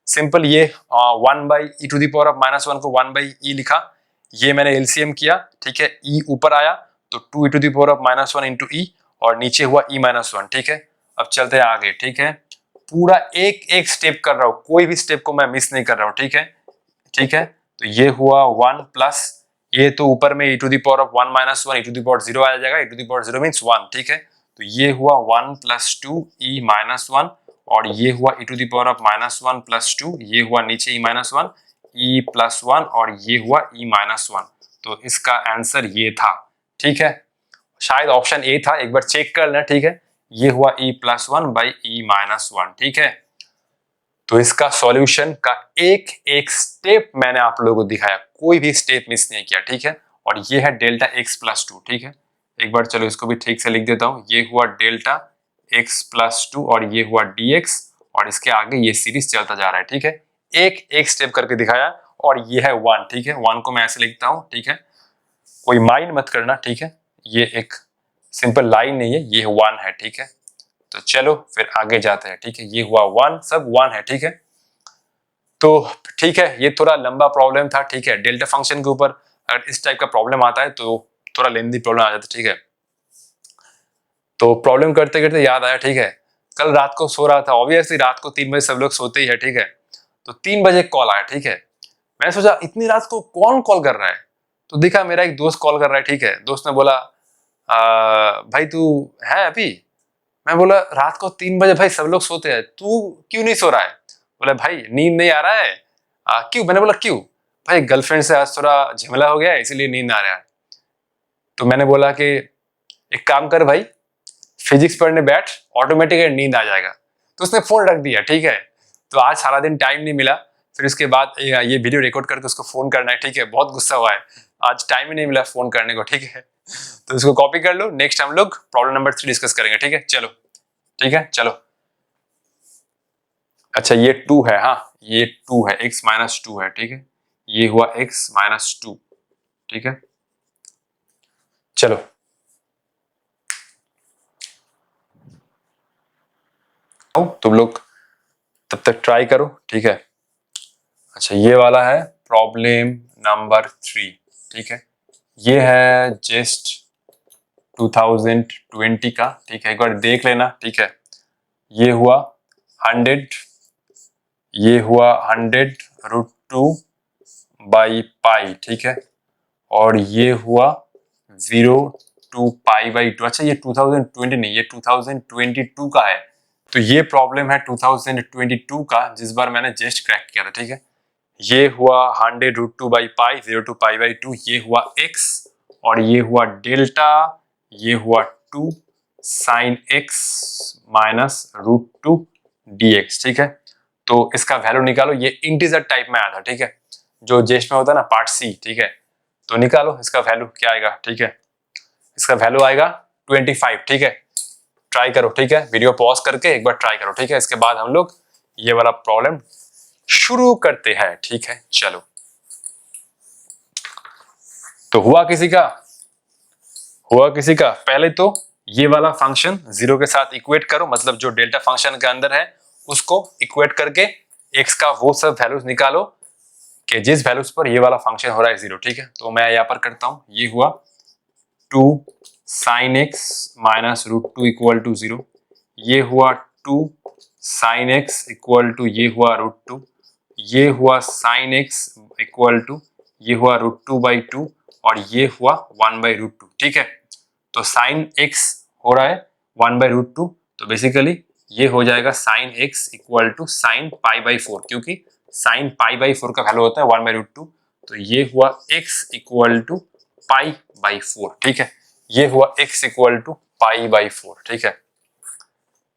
A: Simple ये 1 by e to the power of minus 1 को 1 बाई e लिखा, ये मैंने एलसीएम किया, ठीक है। e ऊपर आया तो 2 e to the power of minus 1 into e, और नीचे हुआ e माइनस 1, ठीक है। अब चलते हैं आगे, ठीक है। पूरा एक एक स्टेप कर रहा हूँ, कोई भी स्टेप को मैं मिस नहीं कर रहा हूँ, ठीक है, ठीक है। तो ये हुआ 1 प्लस, ये तो ऊपर में e to the power of 1 minus 1 e to the power 0 आ जाएगा, e to the power 0 means 1, ठीक है। तो ये हुआ 1 प्लस 2 e माइनस 1, और ये हुआ e to the power of minus 1 plus 2, ये हुआ नीचे e माइनस 1 e प्लस 1, और ये हुआ e माइनस 1। तो इसका आंसर ये था, ठीक है। शायद ऑप्शन ए था, एक बार चेक कर लेना, ठीक है। ये हुआ e plus 1 by e minus 1, ठीक है। तो इसका सॉल्यूशन का एक एक स्टेप मैंने आप लोगों को दिखाया, कोई भी स्टेप मिस नहीं किया, ठीक है। और ये है डेल्टा x प्लस 2, ठीक है। एक बार चलो इसको भी ठीक से लिख देता हूं, ये हुआ डेल्टा x प्लस 2, और ये हुआ dx, और इसके आगे ये सीरीज चलता जा रहा है, ठीक है। एक एक स्टेप करके दिखाया, और ये है 1, ठीक है। 1 को मैं ऐसे लिखता हूं, ठीक है, कोई माइंड मत करना, ठीक है। ये एक सिंपल लाइन नहीं है, ये 1 है, ठीक है। तो चलो फिर आगे जाते हैं, ठीक है। ये हुआ 1, सब 1 है, ठीक है। तो ठीक है, ये थोड़ा लंबा प्रॉब्लम था, ठीक है। डेल्टा फंक्शन के ऊपर अगर इस टाइप का प्रॉब्लम आता है तो थोड़ा लेंथी प्रॉब्लम आ जाता है, ठीक है। तो प्रॉब्लम करते करते याद आया, ठीक है, कल रात को सो रहा था, ऑब्वियसली रात को 3 बजे सब लोग सोते ही है, ठीक है। तो 3 बजे कॉल आया, ठीक है। मैंने सोचा इतनी रात को कौन कॉल कर रहा है, तो देखा मेरा एक दोस्त कॉल कर रहा है, ठीक है। दोस्त ने बोला भाई तू है अभी? मैं बोला रात को 3 बजे भाई सब लोग सोते हैं, तू क्यों नहीं सो रहा है? बोला भाई नींद नहीं आ रहा है। क्यों? मैंने बोला क्यों? भाई गर्लफ्रेंड से आज थोड़ा झमेला हो गया है, इसीलिए नींद आ रहा है। तो मैंने बोला कि एक काम कर भाई, फिजिक्स पढ़ने बैठ, ऑटोमेटिक नींद आ जाएगा। तो उसने फोन रख दिया, ठीक है। तो आज सारा दिन टाइम नहीं मिला, फिर उसके बाद ये वीडियो रिकॉर्ड करके उसको फोन करना है, ठीक है। बहुत गुस्सा हुआ है, आज टाइम ही नहीं मिला फोन करने को, ठीक है। तो इसको कॉपी कर लो, नेक्स्ट हम लोग प्रॉब्लम नंबर 3 डिस्कस करेंगे, ठीक है। चलो ठीक है, चलो। अच्छा ये 2 है, हाँ ये 2 है, x माइनस 2 है, ठीक है, ये हुआ x माइनस 2, ठीक है। चलो तुम लोग तब तक ट्राई करो, ठीक है। अच्छा ये वाला है प्रॉब्लम नंबर 3, ठीक है, ये है जस्ट 2020 का, ठीक है, एक बार देख लेना, ठीक है। ये हुआ 100, ये हुआ 100√2/पाई, ठीक है, और ये हुआ 0 to π/2। अच्छा ये 2020 नहीं, ये 2022 का है। तो ये प्रॉब्लम है 2022 का, जिस बार मैंने जस्ट क्रैक किया था, ठीक है। ये हुआ 100√2/पाई 0 to π/2, ये हुआ x, और ये हुआ डेल्टा, ये हुआ 2 sin x माइनस √2 dx, ठीक है। तो इसका वैल्यू निकालो, ये इंटीजर टाइप में आया था, ठीक है, जो जेस्ट में होता है ना, पार्ट सी, ठीक है। तो निकालो इसका वैल्यू क्या आएगा, ठीक है। इसका वैल्यू आएगा 25, ठीक है। ट्राई करो, ठीक है, वीडियो पॉज करके एक बार ट्राई करो, ठीक है। इसके बाद हम लोग ये वाला प्रॉब्लम शुरू करते हैं, ठीक है। चलो तो हुआ किसी का पहले तो ये वाला फंक्शन जीरो के साथ इक्वेट करो, मतलब जो डेल्टा फंक्शन के अंदर है उसको इक्वेट करके x का वो सब वैल्यूज निकालो कि जिस वैल्यूज पर ये वाला फंक्शन हो रहा है जीरो, ठीक है। तो मैं यहाँ पर करता हूं, ये हुआ 2 sin x minus √2 equal to 0, ये हुआ 2 sin x इक्वल टू, ये हुआ √2, ये हुआ sin x इक्वल टू, ये हुआ √2/2, और ये हुआ 1/√2, ठीक है। तो sin x हो रहा है 1/√2, तो बेसिकली ये हो जाएगा sin x equal to sin π/4, क्योंकि sin π/4 का वैल्यू होता है 1/√2। तो ये हुआ x इक्वल टू π/4, ठीक है, ये हुआ x इक्वल टू π/4, ठीक है।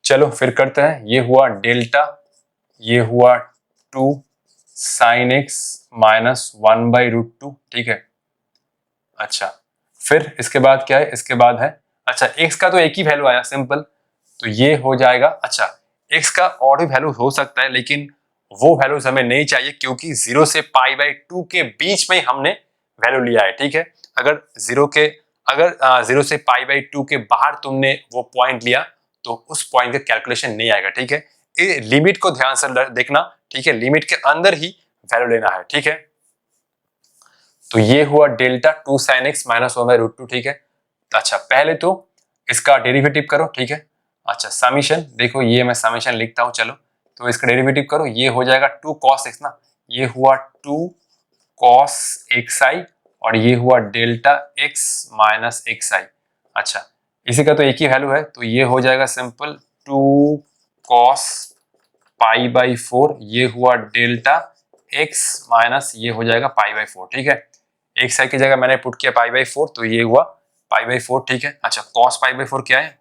A: चलो फिर करते हैं, ये हुआ डेल्टा, ये हुआ 2 sin x माइनस 1/√2, ठीक है। अच्छा फिर इसके बाद क्या है, इसके बाद है, अच्छा x का तो एक ही वैल्यू आया सिंपल, तो ये हो जाएगा, अच्छा x का और भी वैल्यू हो सकता है, लेकिन वो वैल्यूज हमें नहीं चाहिए, क्योंकि 0 से π/2 के बीच में हमने वैल्यू लिया है, ठीक है। अगर 0 से π/2 के बाहर तुमने वो पॉइंट लिया तो उस पॉइंट का कैलकुलेशन नहीं आएगा, ठीक है। ये लिमिट को ध्यान से देखना, ठीक है, लिमिट के अंदर ही वैल्यू लेना है, ठीक है। तो ये हुआ डेल्टा 2 sin x माइनस 1/√2, ठीक है। अच्छा पहले तो इसका डेरिवेटिव करो, ठीक है। अच्छा समीशन देखो, ये मैं समीशन लिखता हूं, चलो तो इसका डेरिवेटिव करो, ये हो जाएगा 2 cos x ना, ये हुआ 2 cos xi, और ये हुआ डेल्टा x माइनस xi। अच्छा इसी का तो एक ही वैल्यू है, तो ये हो जाएगा सिंपल 2 cos π/4, ये हुआ डेल्टा x माइनस, ये हो जाएगा π/4, ठीक है। एक्स आई की जगह मैंने पुट किया π/4, तो ये हुआ π/4, ठीक है। अच्छा cos π/4 क्या है,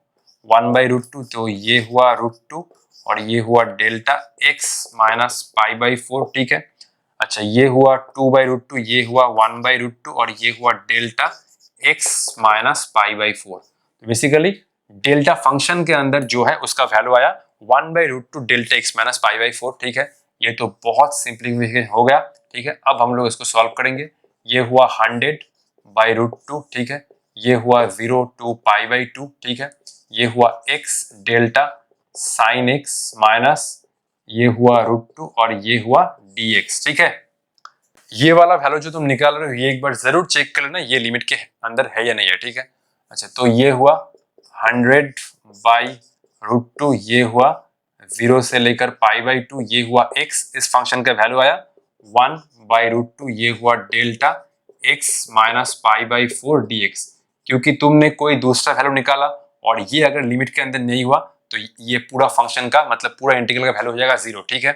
A: 1/√2, तो ये हुआ √2, और ये हुआ डेल्टा x माइनस π/4, ठीक है। अच्छा ये हुआ 2/√2, ये हुआ 1/√2, और ये हुआ डेल्टा x माइनस π/4। तो बेसिकली डेल्टा फंक्शन के अंदर जो है उसका वैल्यू आया 1/√2 डेल्टा x माइनस π/4, ठीक है। ये तो बहुत सिंपलीफिकेशन हो गया, ठीक है। अब हम लोग इसको सॉल्व करेंगे, ये हुआ 100/√2, ठीक है, ये हुआ 0 to π/2, ठीक है, ये हुआ x delta sin x minus, ये हुआ √2, और ये हुआ dx, ठीक है। ये वाला वैल्यू जो तुम निकाल रहे हो, ये एक बार जरूर चेक कर लेना ये लिमिट के अंदर है या नहीं है, ठीक है। अच्छा तो ये हुआ 100/√2, ये हुआ 0 से लेकर π/2, ये हुआ x, इस फंक्शन का वैल्यू आया 1/√2, ये हुआ डेल्टा x माइनस π/4 dx। क्योंकि तुमने कोई दूसरा वैल्यू निकाला और ये अगर लिमिट के अंदर नहीं हुआ तो ये पूरा फंक्शन का मतलब पूरा इंटीग्रल का वैल्यू हो जाएगा 0, ठीक है।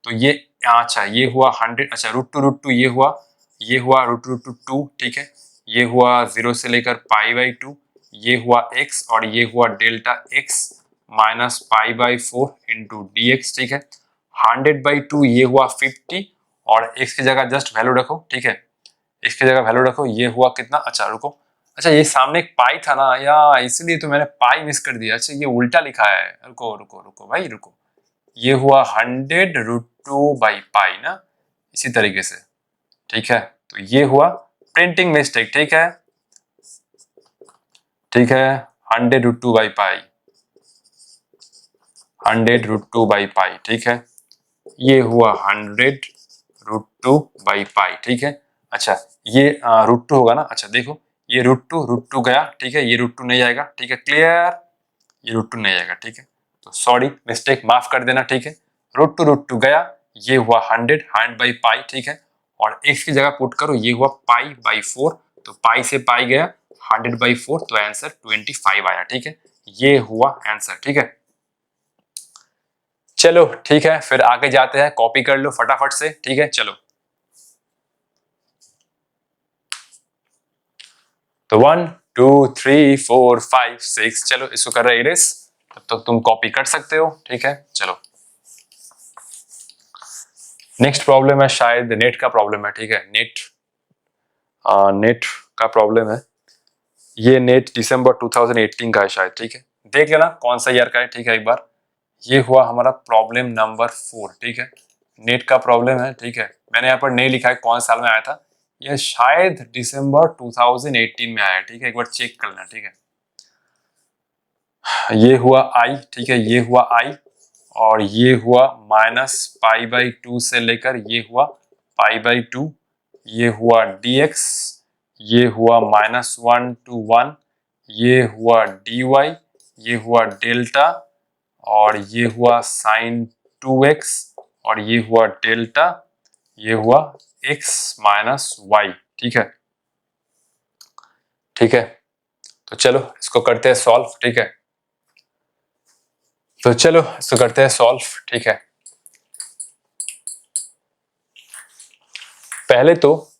A: तो ये अच्छा ये हुआ 100, अच्छा √2 ये हुआ √2, ठीक है, ये हुआ 0 से लेकर π/2, ये हुआ x, और ये हुआ delta x minus π/4 into dx, ठीक है। 100/2 ये हुआ 50, और x की जगह जस्ट वैल्यू रखो, ठीक है, x की जगह वैल्यू रखो, ये हुआ कितना, अच्छा रुको, अच्छा ये सामने एक पाई था ना या, इसलिए तो मैंने पाई मिस कर दिया, अच्छा ये उल्टा लिखा है, रुको रुको रुको भाई रुको, ये हुआ 100√2/पाई ना, इसी तरीके से, ठीक है। तो ये हुआ प्रिंटिंग मिस्टेक, ठीक है, ठीक है, 100√2/पाई, 100√2/पाई, ठीक है, ये हुआ 100√2/पाई, ठीक है। अच्छा, ये √2 होगा ना, अच्छा देखो, ये √2 गया, ठीक है, ये √2 नहीं आएगा, ठीक है, क्लियर, ये √2 नहीं आएगा, ठीक है। तो सॉरी, मिस्टेक माफ कर देना, ठीक है। √2 गया, ये हुआ 100/पाई, ठीक है, और x की जगह पुट करो, ये हुआ पाई/4, तो पाई से पाई गया 100/4, तो आंसर 25 आया, ठीक है। ये हुआ आंसर, ठीक है। चलो ठीक है, फिर आगे जाते हैं, कॉपी कर लो फटाफट से, ठीक है, चलो। तो 1 2 3 4 5 6, चलो इसको कर रहे इरेज, तब तक तुम कॉपी कर सकते हो, ठीक है, चलो। नेक्स्ट प्रॉब्लम है, शायद नेट का प्रॉब्लम है, ठीक है, नेट का प्रॉब्लम है। ये नेट दिसंबर 2018 का है शायद, ठीक है, देख लेना कौन सा ईयर का है, ठीक है, एक बार। ये हुआ हमारा प्रॉब्लम नंबर 4, ठीक है, नेट का प्रॉब्लम है, ठीक है। मैंने यहाँ पर नहीं लिखा है कौन साल में आया था, ये शायद दिसंबर 2018 में आया, ठीक है, एक बार चेक कर लेना, ठीक है। ये हुआ आई, ठीक है, ये हुआ आई, और ये हुआ -π/2 से लेकर ये हुआ π/2, ये हुआ dx, ये हुआ -1 to 1, ये हुआ dy, ये हुआ डेल्टा, और ये हुआ sin 2x, और ये हुआ डेल्टा, ये हुआ x - y, ठीक है, ठीक है। तो चलो इसको करते हैं सॉल्व, ठीक है। तो चलो इसको करते हैं सॉल्व, ठीक है। पहले तो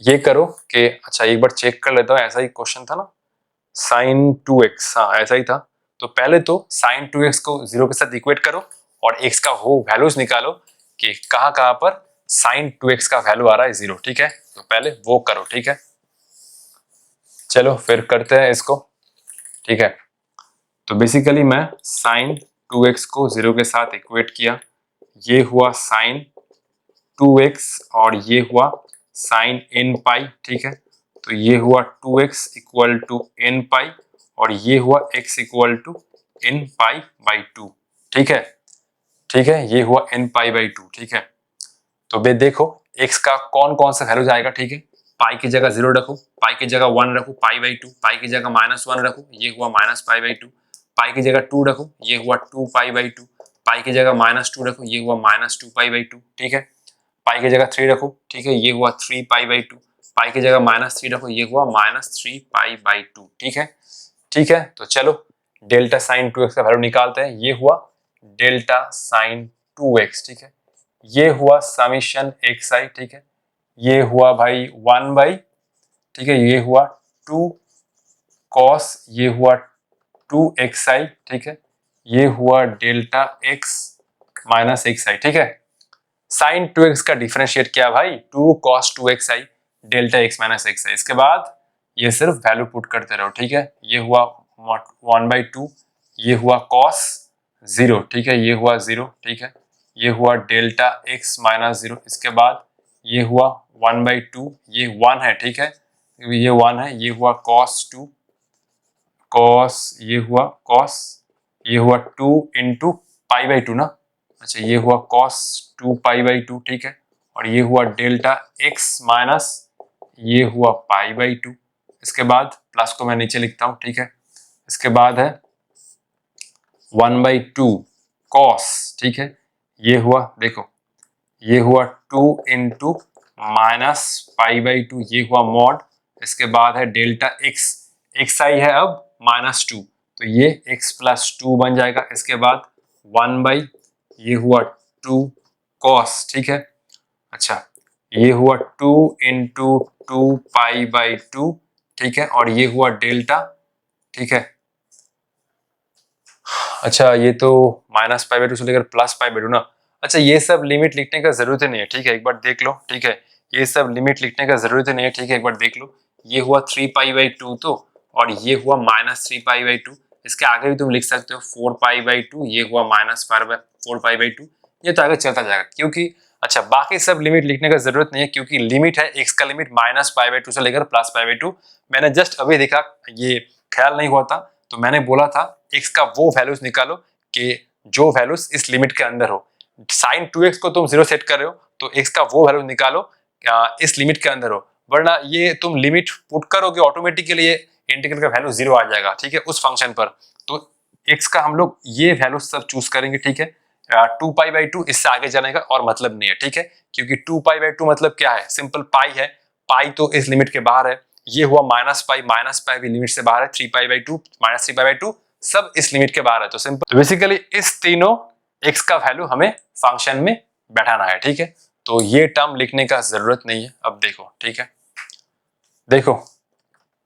A: ये करो कि, अच्छा एक बार चेक कर लेता हूँ, ऐसा ही क्वेश्चन था ना, sin 2x, हाँ ऐसा ही था। तो पहले तो sin 2x को 0 के साथ इक्वेट करो और x का वो वैल्यूज निकालो कि कहाँ कहाँ पर sin 2x का वैल्यू आ रहा है 0, ठीक है। तो पहले वो करो, ठीक है। चलो फिर करते हैं इसको, ठीक है। तो बेसिकली मैं sin 2x को 0 के साथ इक्वेट किया, ये हुआ sin 2x और ये हुआ sin n पाई, ठीक है। तो ये हुआ 2x इक्वल टू n पाई और ये हुआ x इक्वल टू n पाई/2, ठीक है, ठीक है, ये हुआ n पाई/2, ठीक है। तो बे देखो x का कौन कौन सा वैल्यू जाएगा, ठीक है। पाई की जगह 0 रखो, पाई की जगह 1 रखो, पाई/2, पाई की जगह -1 रखो, ये हुआ -π/2, पाई की जगह 2 रखो, ये हुआ 2π/2, पाई की जगह -2 रखो, ये हुआ -2π/2, ठीक है। पाई की जगह 3 रखो, ठीक है, ये हुआ 3π/2, पाई की जगह -3 रखो, ये हुआ -3π/2, ठीक है, ठीक है। तो चलो डेल्टा साइन 2x का वैल्यू निकालते हैं, ये हुआ डेल्टा साइन 2x, ठीक है, ये हुआ समीशन xi, ठीक है, ये हुआ भाई 1/, ठीक है, ये हुआ 2 cos, ये हुआ 2xi, ठीक है, ये हुआ डेल्टा x माइनस xi, ठीक है। साइन 2x का डिफरेंशिएट किया भाई, 2 cos 2xi delta x minus xi, इसके बाद ये सिर्फ वैल्यू पुट करते रहो, ठीक है। ये हुआ 1/2, ये हुआ cos 0, ठीक है, ये हुआ 0, ठीक है, ये हुआ डेल्टा x माइनस 0, इसके बाद ये हुआ 1/2, ये 1 है, ठीक है, ये 1 है, ये हुआ cos 2, cos, ये हुआ cos, ये हुआ 2 इंटू π/2 ना, अच्छा ये हुआ cos 2π/2, ठीक है, और ये हुआ डेल्टा x माइनस, ये हुआ π/2, इसके बाद प्लस को मैं नीचे लिखता हूं, ठीक है, इसके बाद है 1/2 cos, ठीक है, ये हुआ देखो, ये हुआ 2 इंटू माइनस π/2, ये हुआ मॉड, इसके बाद है डेल्टा x, xi है अब -2, तो ये x + 2 बन जाएगा, इसके बाद 1/, ये हुआ 2 cos, ठीक है, अच्छा ये हुआ 2 इंटू 2π/2, ठीक है, और ये हुआ डेल्टा, ठीक है, अच्छा ये तो -π/2 से लेकर +π/2 ना, अच्छा ये सब लिमिट लिखने का जरूरत नहीं है, ठीक है, एक बार देख लो, ठीक है, ये सब लिमिट लिखने का जरूरत नहीं है, ठीक है, एक बार देख लो, ये हुआ 3π/2 तो, और ये हुआ -3π/2, इसके आगे भी तुम लिख सकते हो 4π/2, ये हुआ -4π/2, ये तो आगे चलता जाएगा क्योंकि अच्छा बाकी सब लिमिट लिखने का जरूरत नहीं है क्योंकि लिमिट है x का लिमिट -π/2 से लेकर +π/2। मैंने जस्ट अभी देखा, ये ख्याल नहीं हुआ था, तो मैंने बोला था x का वो वैल्यूज निकालो कि जो वैल्यूज इस लिमिट के अंदर हो। sin 2x को तुम 0 सेट कर रहे हो तो x का वो वैल्यू निकालो इस लिमिट के अंदर हो, वरना ये तुम लिमिट पुट करोगे ऑटोमेटिकली ये इंटीग्रल का वैल्यू 0 आ जाएगा, ठीक है, उस फंक्शन पर। तो x का हम लोग ये वैल्यू सब चूज करेंगे, ठीक है। 2π/2 इससे आगे जाने का और मतलब नहीं है, ठीक है, क्योंकि 2π/2 मतलब क्या है, सिंपल पाई है, पाई तो इस लिमिट के बाहर है, ये हुआ -पाई भी लिमिट से बाहर है, 3π/2 -3π/2 सब इस लिमिट के बाहर है, तो सिंपल। तो बेसिकली इस तीनों x का वैल्यू हमें फंक्शन में बैठाना है, ठीक है, तो ये टर्म लिखने का जरूरत नहीं है। अब देखो, ठीक है, देखो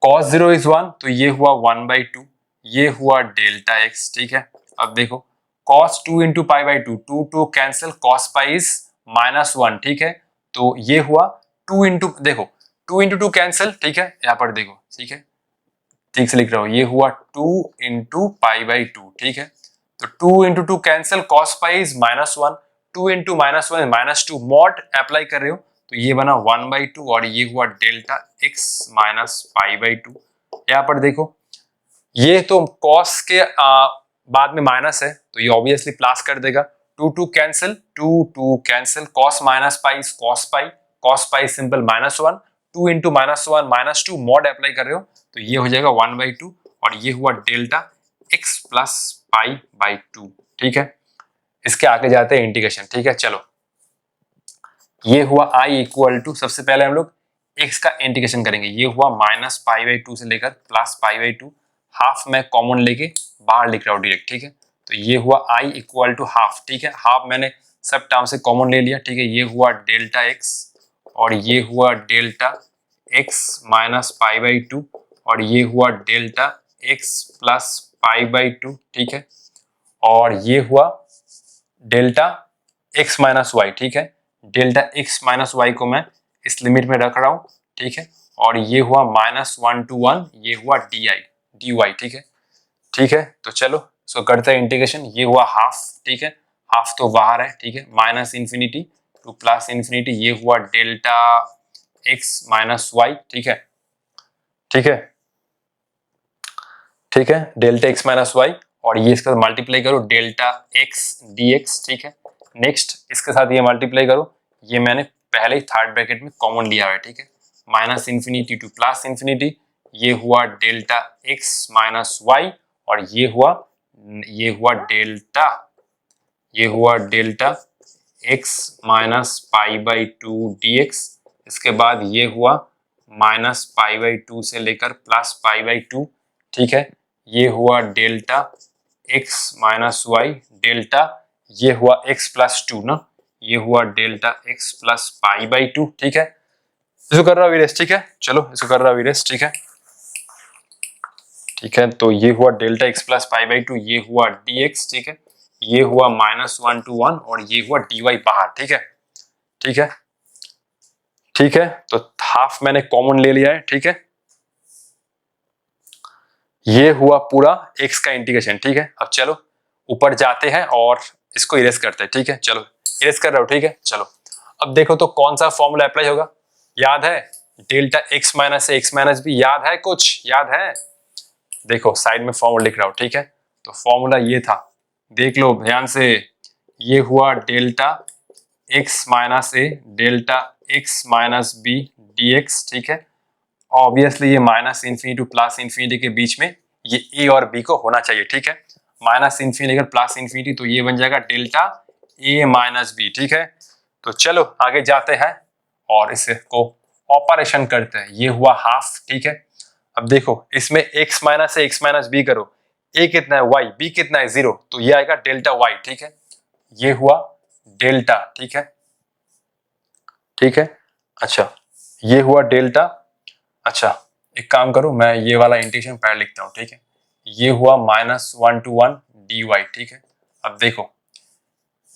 A: cos 0 is 1, तो ये हुआ 1/2, ये हुआ डेल्टा x, ठीक है। अब देखो cos 2 into π/2, 2 cancel, cos pi is -1, ठीक है, तो ये हुआ 2 into, देखो 2 into 2 कैंसिल, ठीक है, यहाँ पर देखो, ठीक है, ठीक से लिख रहा हूँ, ये हुआ 2 into π/2, ठीक है, तो 2 into 2 cancel, cos pi is -1, 2 into -1 is -2, mod apply कर रहे हो तो ये बना 1/2 और ये हुआ डेल्टा x -π/2। यहाँ पर देखो ये तो cos के बाद में माइनस है तो ये ऑब्वियसली प्लस कर देगा, 2 cancel, 2 cancel, cos -pi is cos pi simple -1, 2 into -1 -2 mod apply कर रहे हो तो ये हो जाएगा 1/2 और ये हुआ डेल्टा x +π/2, ठीक है। इसके आगे जाते हैं इंटीग्रेशन, ठीक है, चलो ये हुआ i इक्वल टू, सबसे पहले हम लोग x का इंटीग्रेशन करेंगे, ये हुआ -π/2 से लेकर +π/2, हाफ में कॉमन लेके बाहर लिख रहा हूँ डायरेक्ट, ठीक है, तो ये हुआ i इक्वल टू हाफ, ठीक है, हाफ मैंने सब टर्म से कॉमन ले लिया, ठीक है, ये हुआ डेल्टा x और ये हुआ डेल्टा x -π/2 और ये हुआ डेल्टा x +π/2, ठीक है, और ये हुआ डेल्टा x -y, ठीक है, डेल्टा x -y को मैं इस लिमिट में रख रहा हूं, ठीक है, और ये हुआ -1 to 1, ये हुआ dy, ठीक है, ठीक है, तो चलो इसको करते हैं इंटीग्रेशन, ये हुआ हाफ, ठीक है, हाफ तो बाहर है, ठीक है, -∞ to +∞, ये हुआ डेल्टा x -y, ठीक है, ठीक है, ठीक है, डेल्टा x -y और ये इसके साथ मल्टीप्लाई करो डेल्टा x dx, ठीक है, नेक्स्ट इसके साथ ये मल्टीप्लाई करो, ये मैंने पहले ही थर्ड ब्रैकेट में कॉमन लिया है, ठीक है, -∞ to +∞, ये हुआ डेल्टा x -y और ये हुआ डेल्टा x -π/2 dx, इसके बाद ये हुआ -π/2 से लेकर +π/2, ठीक है, ये हुआ डेल्टा x -y, डेल्टा ये हुआ x +2 ना, ये हुआ डेल्टा x +π/2, ठीक है, इसको कर रहा वीरेश, ठीक है, चलो इसको कर रहा वीरेश, ठीक है, ठीक है, तो ये हुआ डेल्टा x +π/2, ये हुआ dx, ठीक है, ये हुआ -1 to 1 और ये हुआ dy बाहर, ठीक है, ठीक है, ठीक है, तो हाफ मैंने कॉमन ले लिया है, ठीक है, ये हुआ पूरा x का इंटीग्रेशन, ठीक है। अब चलो ऊपर जाते हैं और इसको इरेज करते हैं, ठीक है, चलो इरेज कर रहा हूं, ठीक है, चलो अब देखो तो कौन सा फॉर्मूला अप्लाई होगा, याद है डेल्टा x - x - b, याद है, कुछ याद है, देखो साइड में फॉर्मूला लिख रहा हूं, ठीक है, तो फॉर्मूला ये था, देख लो ध्यान से, ये हुआ delta x - a delta x - b dx, ठीक है, ऑब्वियसली ये -∞ to +∞ के बीच में ये a और b को होना चाहिए, ठीक है, -∞ लेकर +∞, तो ये बन जाएगा डेल्टा a - b, ठीक है, तो चलो आगे जाते हैं और इसको ऑपरेशन करते हैं, ये हुआ हाफ, ठीक है, अब देखो इसमें x - a x - b करो, a कितना है y, b कितना है 0, तो ये आएगा डेल्टा y, ठीक है, ये हुआ डेल्टा, ठीक है, ठीक है, अच्छा ये हुआ डेल्टा, अच्छा एक काम करो मैं ये वाला इंटीग्रेशन पहले लिखता हूं, ठीक है, ये हुआ -1 to 1 dy, ठीक है, अब देखो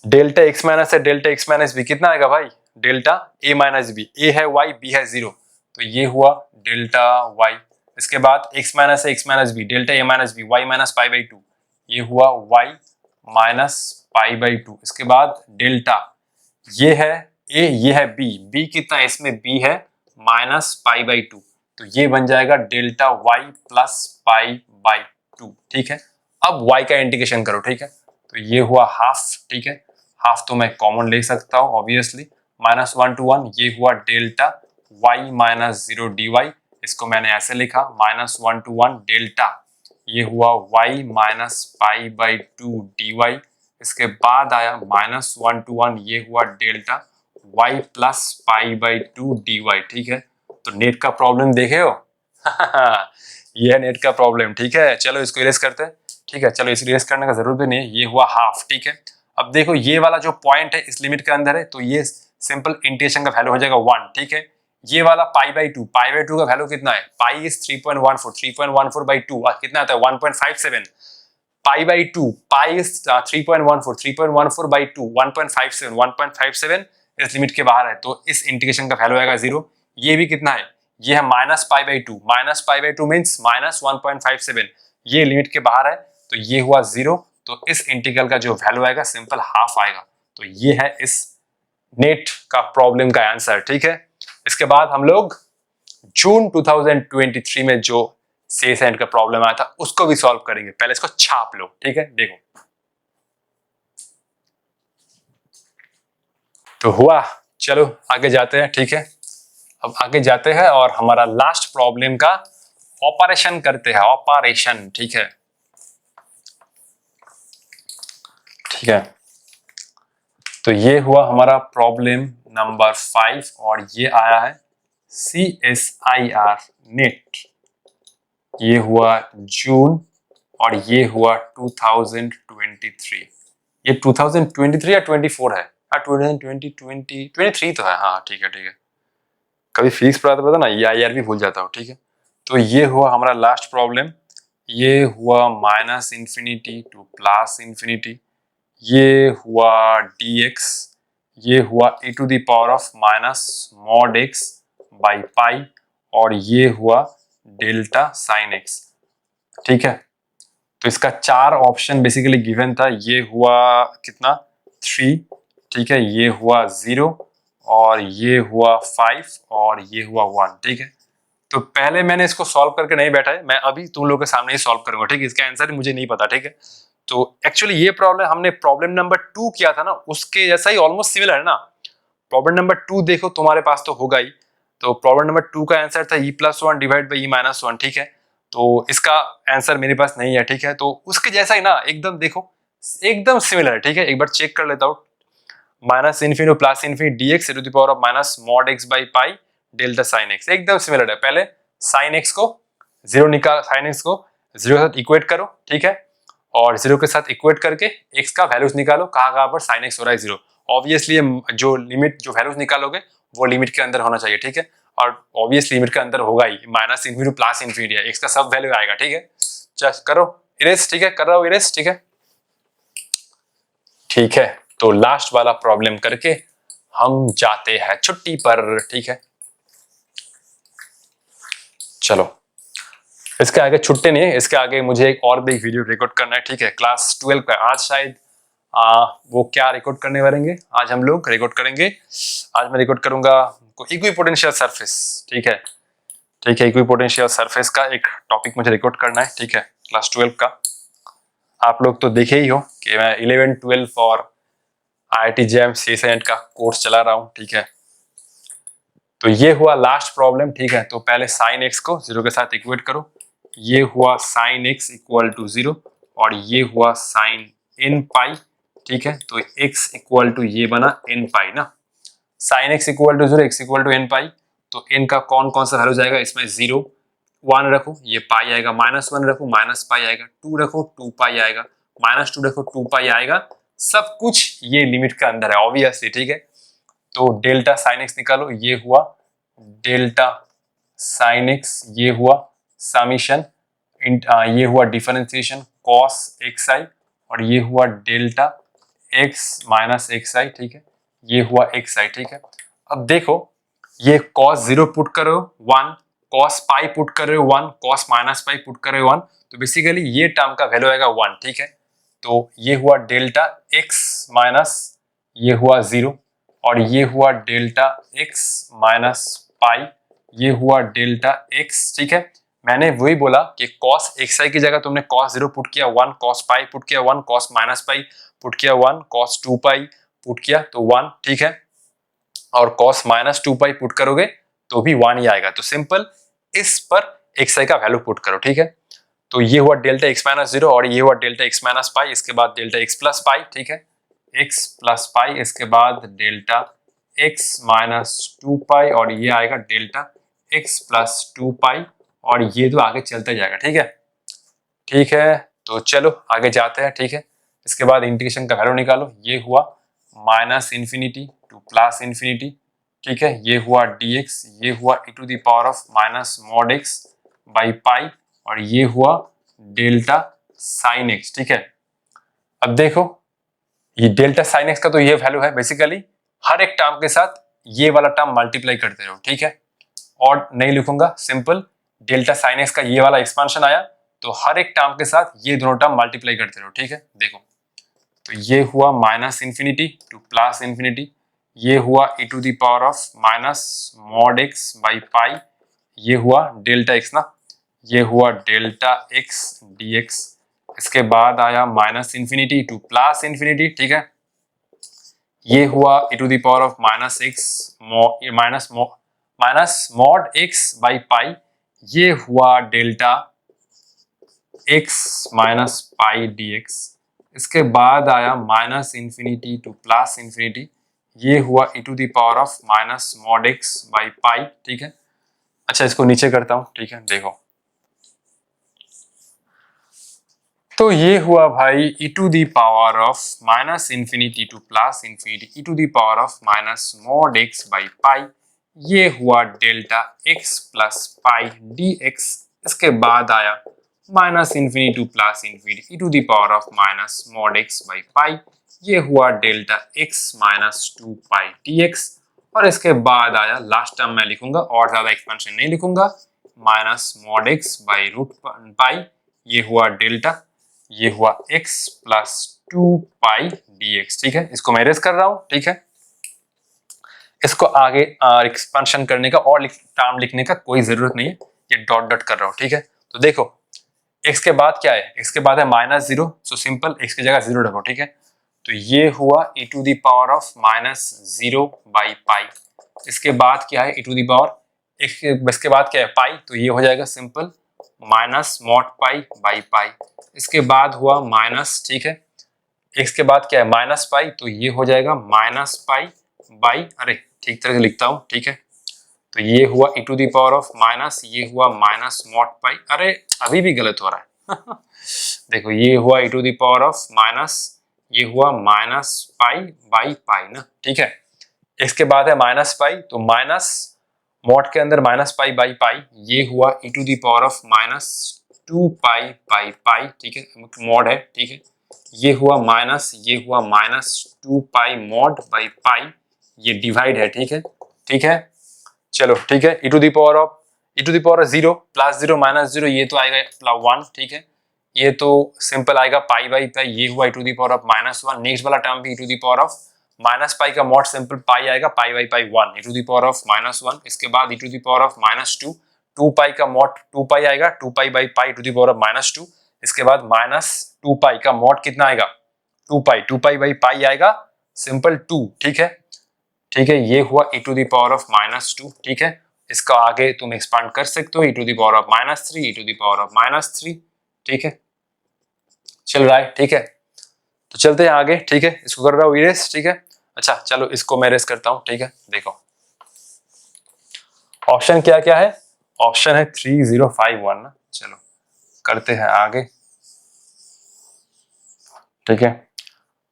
A: डेल्टा x - है डेल्टा x - b कितना आएगा भाई, डेल्टा a - b, a है y, b है 0, तो ये हुआ डेल्टा y, इसके बाद x minus a x minus b, delta a minus b, y minus pi by two, ये हुआ y minus pi by two. इसके बाद डेल्टा ये है a, ये है b, b कितना है इसमें, b है माइनस पाई बाई टू, तो ये बन जाएगा delta y plus pi by to. ठीक है, अब y का इंटीग्रेशन करो। ठीक है, तो ये हुआ हाफ। ठीक है, हाफ तो मैं कॉमन ले सकता हूँ ऑब्वियसली, माइनस 1 to 1, ये हुआ delta y minus 0 d y, इसको मैंने ऐसे लिखा माइनस 1 to 1 डेल्टा, ये हुआ y minus pi by two d y. इसके बाद आया माइनस 1 to 1, ये हुआ delta y plus pi by two d y. ठीक है, तो नेट का प्रॉब्लम देखे हो ये है नेट का प्रॉब्लम। ठीक है, चलो इसको इरेज करते हैं। ठीक है, चलो इसे इरेज करने का जरूरत भी नहीं है, ये हुआ हाफ। ठीक है, अब देखो ये वाला जो पॉइंट है इस लिमिट के अंदर है, तो ये सिंपल इंटीग्रेशन का वैल्यू हो जाएगा 1। ठीक है, ये वाला पाई बाई टू का वैल्यू कितना है, पाई इज 3.14 बाई टू कितना आता है 1.57, पाई by to, pi is 3.14 by two 1.57 इस लिमिट के बाहर है, तो इस इंटीग्रेशन का वैल्यू आएगा 0। ये भी कितना है, ये है minus pi by two means minus 1.57, ये लिमिट के बाहर है, तो ये हुआ 0। तो इस इंटीग्रल का जो वैल्यू आएगा सिंपल हाफ आएगा। तो ये है इस नेट का प्रॉब्लम का आंसर। ठीक है, इसके बाद हम लोग जून 2023 में जो सेस एंड का प्रॉब्लम आया था उसको भी सॉल्व करेंगे। पहले इसको छाप लो। ठीक है, देखो तो हुआ। चलो आगे जाते हैं। ठीक है, अब आगे जाते हैं और हमारा लास्ट प्रॉब्लम का ऑपरेशन करते हैं, ऑपरेशन। ठीक है, ठीक है, तो ये हुआ हमारा प्रॉब्लम नंबर 5 और ये आया है CSIR नेट, ये हुआ जून और ये हुआ 2023। ये 2023 या 24 है, 23 तो है। हाँ ठीक है, ठीक है, कभी फिजिक्स पढ़ाता ना ये IR भी भूल जाता हूँ। ठीक है, तो ये हुआ हमारा लास्ट प्रॉब्लम, ये हुआ minus infinity to plus infinity, ये हुआ dx, ये हुआ e to the power of minus mod x by pi, और ये हुआ डेल्टा साइन x। ठीक है, तो इसका 4 ऑप्शन बेसिकली गिवन था, ये हुआ कितना 3, ठीक है, ये हुआ 0 और ये हुआ 5 और ये हुआ 1। ठीक है, तो पहले मैंने इसको सॉल्व करके नहीं बैठा है, मैं अभी तुम लोगों के सामने ही सॉल्व करूंगा। ठीक है, इसका आंसर मुझे नहीं पता। ठीक है, तो एक्चुअली ये प्रॉब्लम हमने प्रॉब्लम नंबर 2 किया था ना, उसके जैसा ही ऑलमोस्ट सिमिलर है ना। प्रॉब्लम नंबर 2 देखो तुम्हारे पास तो होगा ही, तो प्रॉब्लम नंबर 2 का आंसर था e+1 डिवाइड बाई e-1। ठीक है, तो इसका आंसर मेरे पास नहीं है। ठीक है, तो उसके जैसा ही ना एकदम, देखो एकदम सिमिलर है। ठीक है, एक बार चेक कर लेता हूँ, minus infinity plus infinity dx to the power of minus mod x by pi delta sine x, एकदम सिमिलर है। पहले साइन x को 0 निकाल, साइन x को 0 के साथ इक्वेट करो। ठीक है, और 0 के साथ इक्वेट करके x का वैल्यूज निकालो, कहाँ पर साइन x हो रहा है 0। ऑब्वियसली जो लिमिट, जो वैल्यूज निकालोगे वो लिमिट के अंदर होना चाहिए। ठीक है, और ऑब्वियसली लिमिट के अंदर होगा ही, माइनस इन्फिनिटी प्लस इन्फिनिटी है, x का सब वैल्यू आएगा। ठीक है, चल करो इरेज। ठीक है, कर रहा हूँ इरेज। ठीक है, ठीक है, तो लास्ट वाला प्रॉब्लम करके हम जाते हैं छुट्टी पर। ठीक है, चलो इसके आगे छुट्टे नहीं है, इसके आगे मुझे एक और भी वीडियो रिकॉर्ड करना है। ठीक है, क्लास 12 का आज शायद वो क्या रिकॉर्ड करने वालेंगे, आज हम लोग रिकॉर्ड करेंगे, आज मैं रिकॉर्ड करूंगा इक्विपोटेंशियल सरफेस। ठीक है, ठीक है, इक्विपोटेंशियल सरफेस का एक टॉपिक मुझे रिकॉर्ड करना है। ठीक है, क्लास 12 का आप लोग तो देखे ही हो कि मैं 11, 12 और IIT JAM CSIR का कोर्स चला रहा हूँ। ठीक है, तो ये हुआ लास्ट प्रॉब्लम। ठीक है, तो पहले साइन x को 0 के साथ इक्वेट करो, ये हुआ साइन x इक्वल टू 0 और ये हुआ साइन n पाई। ठीक है, तो x इक्वल टू ये बना n पाई ना, sine x equal to 0, x equal to n pi, तो n का कौन कौन सा वैल्यू जाएगा इसमें, 0 1 रखो, ये पाई आएगा, माइनस 1 रखो, माइनस पाई आएगा, 2 रखो 2 पाई आएगा, माइनस 2 रखो 2 पाई आएगा, सब कुछ ये लिमिट के अंदर है ऑब्वियसली। ठीक है, तो डेल्टा साइन x निकालो, ये हुआ डेल्टा साइन x, ये हुआ समीशन, ये हुआ डिफरेंशिएशन cos xi, और ये हुआ डेल्टा x माइनस xi। ठीक है, ये हुआ xi। ठीक है, अब देखो ये cos 0 पुट करो 1, कॉस पाई पुट कर रहे हो 1, कॉस माइनस पाई पुट कर रहे हो 1, तो बेसिकली ये टर्म का वैल्यू आएगा 1, ठीक है। तो ये हुआ डेल्टा एक्स माइनस ये हुआ 0 और ये हुआ डेल्टा एक्स माइनस पाई, ये हुआ डेल्टा एक्स, ठीक है। मैंने वही बोला कि कॉस एक्स आई की जगह तुमने कॉस 0 पुट किया 1, कॉस पाई पुट किया 1, कॉस माइनस पाई पुट किया 1, कॉस 2 पाई पुट किया तो 1, ठीक है। और cos माइनस 2 पाई पुट करोगे तो भी 1 ही आएगा। तो सिंपल इस पर xi का वैल्यू पुट करो, ठीक है। तो ये हुआ डेल्टा x माइनस 0 और ये हुआ डेल्टा x माइनस पाई, इसके बाद डेल्टा x प्लस पाई, ठीक है, x प्लस पाई, इसके बाद डेल्टा x माइनस 2 पाई और ये आएगा डेल्टा x प्लस 2 पाई और ये तो आगे चलता जाएगा, ठीक है। ठीक है, तो चलो आगे जाते हैं, ठीक है। इसके बाद इंटीग्रेशन का वैल्यू निकालो, ये हुआ minus infinity to plus infinity, ठीक है। ये हुआ dx, ये हुआ e to the power of minus mod x by pi और ये हुआ डेल्टा साइन x, ठीक है। अब देखो ये डेल्टा साइन x का तो ये वैल्यू है, बेसिकली हर एक टर्म के साथ ये वाला टर्म मल्टीप्लाई करते रहो, ठीक है। और नहीं लिखूंगा, सिंपल डेल्टा साइन x का ये वाला एक्सपांशन आया तो हर एक टर्म के साथ ये दोनों टर्म मल्टीप्लाई करते रहो, ठीक है। देखो तो ये हुआ minus infinity to plus infinity, ये हुआ e to the power of minus mod x by pi, ये हुआ डेल्टा x ना, ये हुआ डेल्टा x dx, इसके बाद आया minus infinity to plus infinity, ठीक है। ये हुआ e to the power of minus x minus mod x by pi, ये हुआ delta x minus pi dx, इसके बाद आया minus infinity to plus infinity, ये हुआ e to the power of minus mod x by pi, ठीक है। अच्छा इसको नीचे करता हूं, ठीक है, देखो तो ये हुआ भाई e to the power of minus infinity to plus infinity e to the power of minus mod x by pi, ये हुआ delta x plus pi dx, इसके बाद आया minus infinity to plus infinity e to the power of minus mod x by pi, ये हुआ delta x minus 2 pi dx और इसके बाद आया लास्ट टर्म मैं लिखूंगा और ज्यादा एक्सपेंशन नहीं लिखूंगा, minus mod x by root pi, ये हुआ डेल्टा, ये हुआ x प्लस 2 पाई dx, ठीक है। इसको मैं इरेज कर रहा हूं, ठीक है। इसको आगे एक्सपेंशन करने का और टर्म लिखने का कोई जरूरत नहीं है, ये डॉट डॉट कर रहा हूं, ठीक है। तो देखो x के बाद क्या है, x के बाद है माइनस 0, सो सिंपल x की जगह 0 रखो, ठीक है। तो ये हुआ e to the power of minus 0 by pi, इसके बाद क्या है e टू द पावर इसके बाद क्या है पाई, तो ये हो जाएगा simple minus mod pi by pi, इसके बाद हुआ माइनस, ठीक है। x के बाद क्या है माइनस पाई, तो ये हो जाएगा माइनस पाई बाई, अरे ठीक तरह से लिखता हूं, ठीक है। तो ये हुआ e to the power of minus, ये हुआ माइनस मॉड पाई, अरे अभी भी गलत हो रहा है देखो ये हुआ e to the power of minus, ये हुआ माइनस पाई बाई पाई ना, ठीक है। इसके बाद है माइनस पाई, तो माइनस मॉड के अंदर माइनस पाई बाई पाई, ये हुआ e to the power of minus 2 pi by pi, ठीक है, मॉड है, ठीक है। ये हुआ माइनस, ये हुआ minus 2 pi mod by pi, ये डिवाइड है, ठीक है, ठीक है। चलो ठीक है, e to the power 0 plus 0 minus 0, ये तो आएगा 1, ठीक है। ये तो सिंपल आएगा पाई बाई पाई, ये हुआ e to the power of minus 1, next वाला टर्म भी e to the power of minus pi का मॉड सिंपल पाई आएगा, pi by pi 1 e to the power of minus 1, इसके बाद e to the power of minus 2, 2 pi का mod 2 pi आएगा, 2 pi by pi to the power of minus 2, इसके बाद minus 2 pi का mod कितना आएगा 2 पाई बाई पाई आएगा सिंपल 2, ठीक है, ठीक है। ये हुआ e to the power of minus 2, ठीक है। इसका आगे तुम एक्सपांड कर सकते हो e to the power of minus 3, e to the power of minus 3, ठीक है, चल रहा है, ठीक है। तो चलते हैं आगे, ठीक है, इसको कर रहा हूँ इरेज, ठीक है। अच्छा चलो इसको मैं इरेज करता हूँ, ठीक है। देखो ऑप्शन क्या क्या है, ऑप्शन है 3051 ना, चलो करते हैं आगे, ठीक है।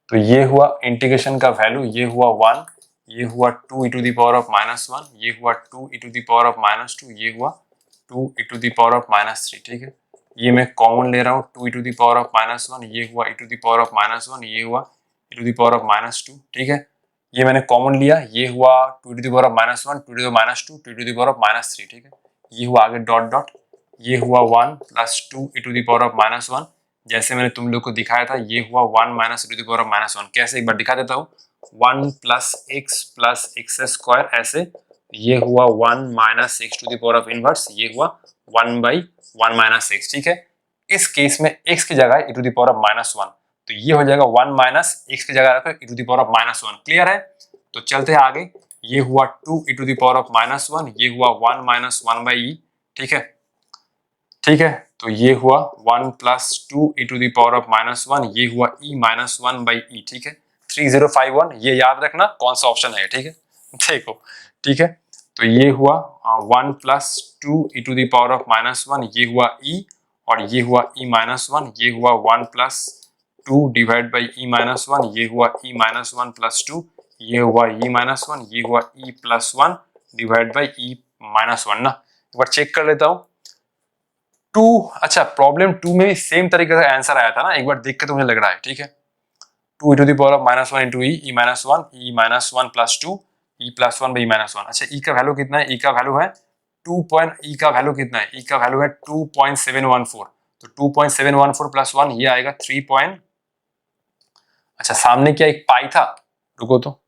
A: तो ये हुआ इंटीग्रेशन का वैल्यू, ये हुआ 1, ये हुआ 2 e to the power of minus 1, ये हुआ 2 e to the power of minus 2, ये हुआ 2 e to the power of minus 3, ठीक है। ये मैं कॉमन ले रहा हूँ 2 e to the power of minus 1, ये हुआ e to the power of minus 1, ये हुआ e to the power of minus 2, ठीक है। ये मैंने कॉमन लिया, ये हुआ 2 e to the power of minus 1, 2 e to the minus 2, 2 e to the power of minus 3, ठीक है। ये हुआ आगे डॉट डॉट, ये हुआ 1 plus 2 e to the power of minus 1, जैसे मैंने तुम लोग को दिखाया था ये हुआ 1 minus e to the power of minus 1। कैसे, एक बार दिखा देता हूँ, 1 प्लस x स्क्वायर, ऐसे ये हुआ 1 minus x to the power of inverse, ये हुआ 1 बाई 1 माइनस x। ठीक है, इस केस में x की जगह e to the power of minus 1, तो ये हो जाएगा 1 माइनस x की जगह रखो e to the power of minus 1। Clear है? तो चलते हैं आगे, ये हुआ 2 e to the power of minus 1, ये हुआ 1 माइनस 1 बाई e। ठीक है, ठीक है, तो ये हुआ 1 plus 2 e to the power of minus 1, ये हुआ e माइनस 1 बाई e। ठीक है, 3051, ये याद रखना कौन सा ऑप्शन है। ठीक है, देखो, ठीक है, तो ये हुआ 1 plus 2 e to the power of minus 1, ये हुआ e, और ये हुआ e माइनस 1, ये हुआ 1 plus 2 divide by e minus 1, ये हुआ e माइनस 1 प्लस 2, ये हुआ e माइनस 1, ये हुआ e plus 1 divide by e minus 1 ना। एक बार चेक कर लेता हूँ 2, अच्छा प्रॉब्लम 2 में भी सेम तरीके का आंसर आया था ना, एक बार देख के तो मुझे लग रहा है। ठीक है, 2 e to the power of minus 1 into e minus 1, e minus 1 plus 2, e plus 1 by minus 1। अच्छा, e का वैल्यू कितना है? e का वैल्यू है 2 e का वैल्यू कितना है? e का वैल्यू है 2.714, तो 2.714 प्लस 1 ये आएगा 3 अच्छा सामने क्या एक पाई था, रुको तो,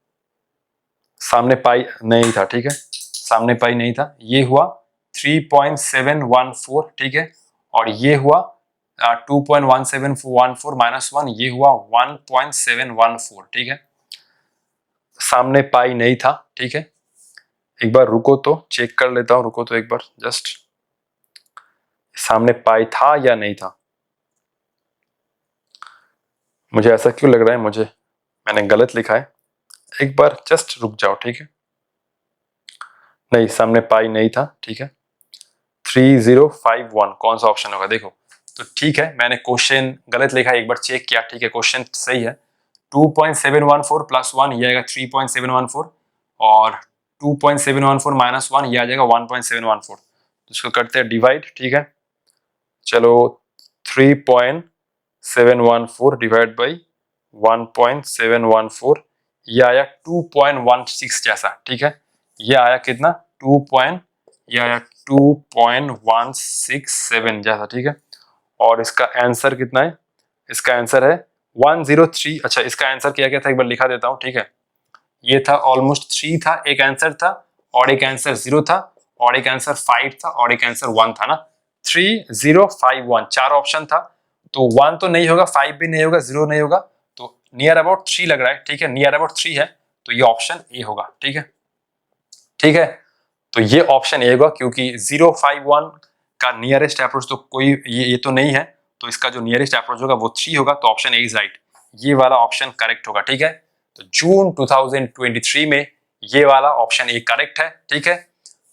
A: सामने पाई नहीं था। ठीक है, सामने पाई नहीं था, ये हुआ 3.714। ठीक है, और ये हुआ 2.1714 माइनस 1, ये हुआ 1.714। ठीक है, सामने पाई नहीं था। ठीक है, एक बार रुको तो चेक कर लेता हूं, रुको तो एक बार जस्ट, सामने पाई था या नहीं था, मुझे ऐसा क्यों लग रहा है, मुझे मैंने गलत लिखा है, एक बार जस्ट रुक जाओ। ठीक है, नहीं सामने पाई नहीं था। ठीक है, 3051 कौन सा ऑप्शन होगा देखो, तो ठीक है मैंने क्वेश्चन गलत लिखा, एक बार चेक किया। ठीक है, क्वेश्चन सही है, 2.714 प्लस 1 ये आएगा 3.714, और 2.714 माइनस 1 ये आ जाएगा 1.714, तो इसको करते हैं डिवाइड। ठीक है, चलो 3.714 डिवाइड बाई 1.714, ये आया 2.16 जैसा। ठीक है, ये आया कितना 2.167 जैसा। ठीक है, और इसका आंसर कितना है? इसका आंसर है 103। अच्छा, इसका आंसर क्या क्या था एक बार लिखा देता हूं। ठीक है, ये था ऑलमोस्ट 3 था, एक आंसर था, और एक आंसर 0 था, और एक आंसर 5 था, और एक आंसर 1 था ना। 3051 4 ऑप्शन था, तो 1 तो नहीं होगा, 5 भी नहीं होगा, 0 नहीं होगा, तो नियर अबाउट 3 लग रहा है। ठीक है, नियर अबाउट 3 है, तो ये ऑप्शन ए होगा। ठीक है, ठीक है, तो ये ऑप्शन ए होगा, क्योंकि 051 का नियरेस्ट अप्रोच तो कोई ये तो नहीं है, तो इसका जो नियरेस्ट अप्रोच होगा वो 3 होगा, तो ऑप्शन ए इज राइट, ये वाला ऑप्शन करेक्ट होगा। ठीक है, तो जून 2023 में ये वाला ऑप्शन ए करेक्ट है। ठीक है,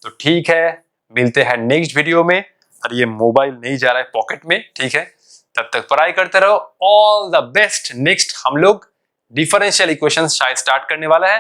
A: तो ठीक है, मिलते हैं नेक्स्ट वीडियो में। और ये मोबाइल नहीं जा रहा है पॉकेट में। ठीक है, तब तक पढ़ाई करते रहो, ऑल द बेस्ट। नेक्स्ट हम लोग डिफरेंशियल इक्वेशंस शायद स्टार्ट करने वाला है,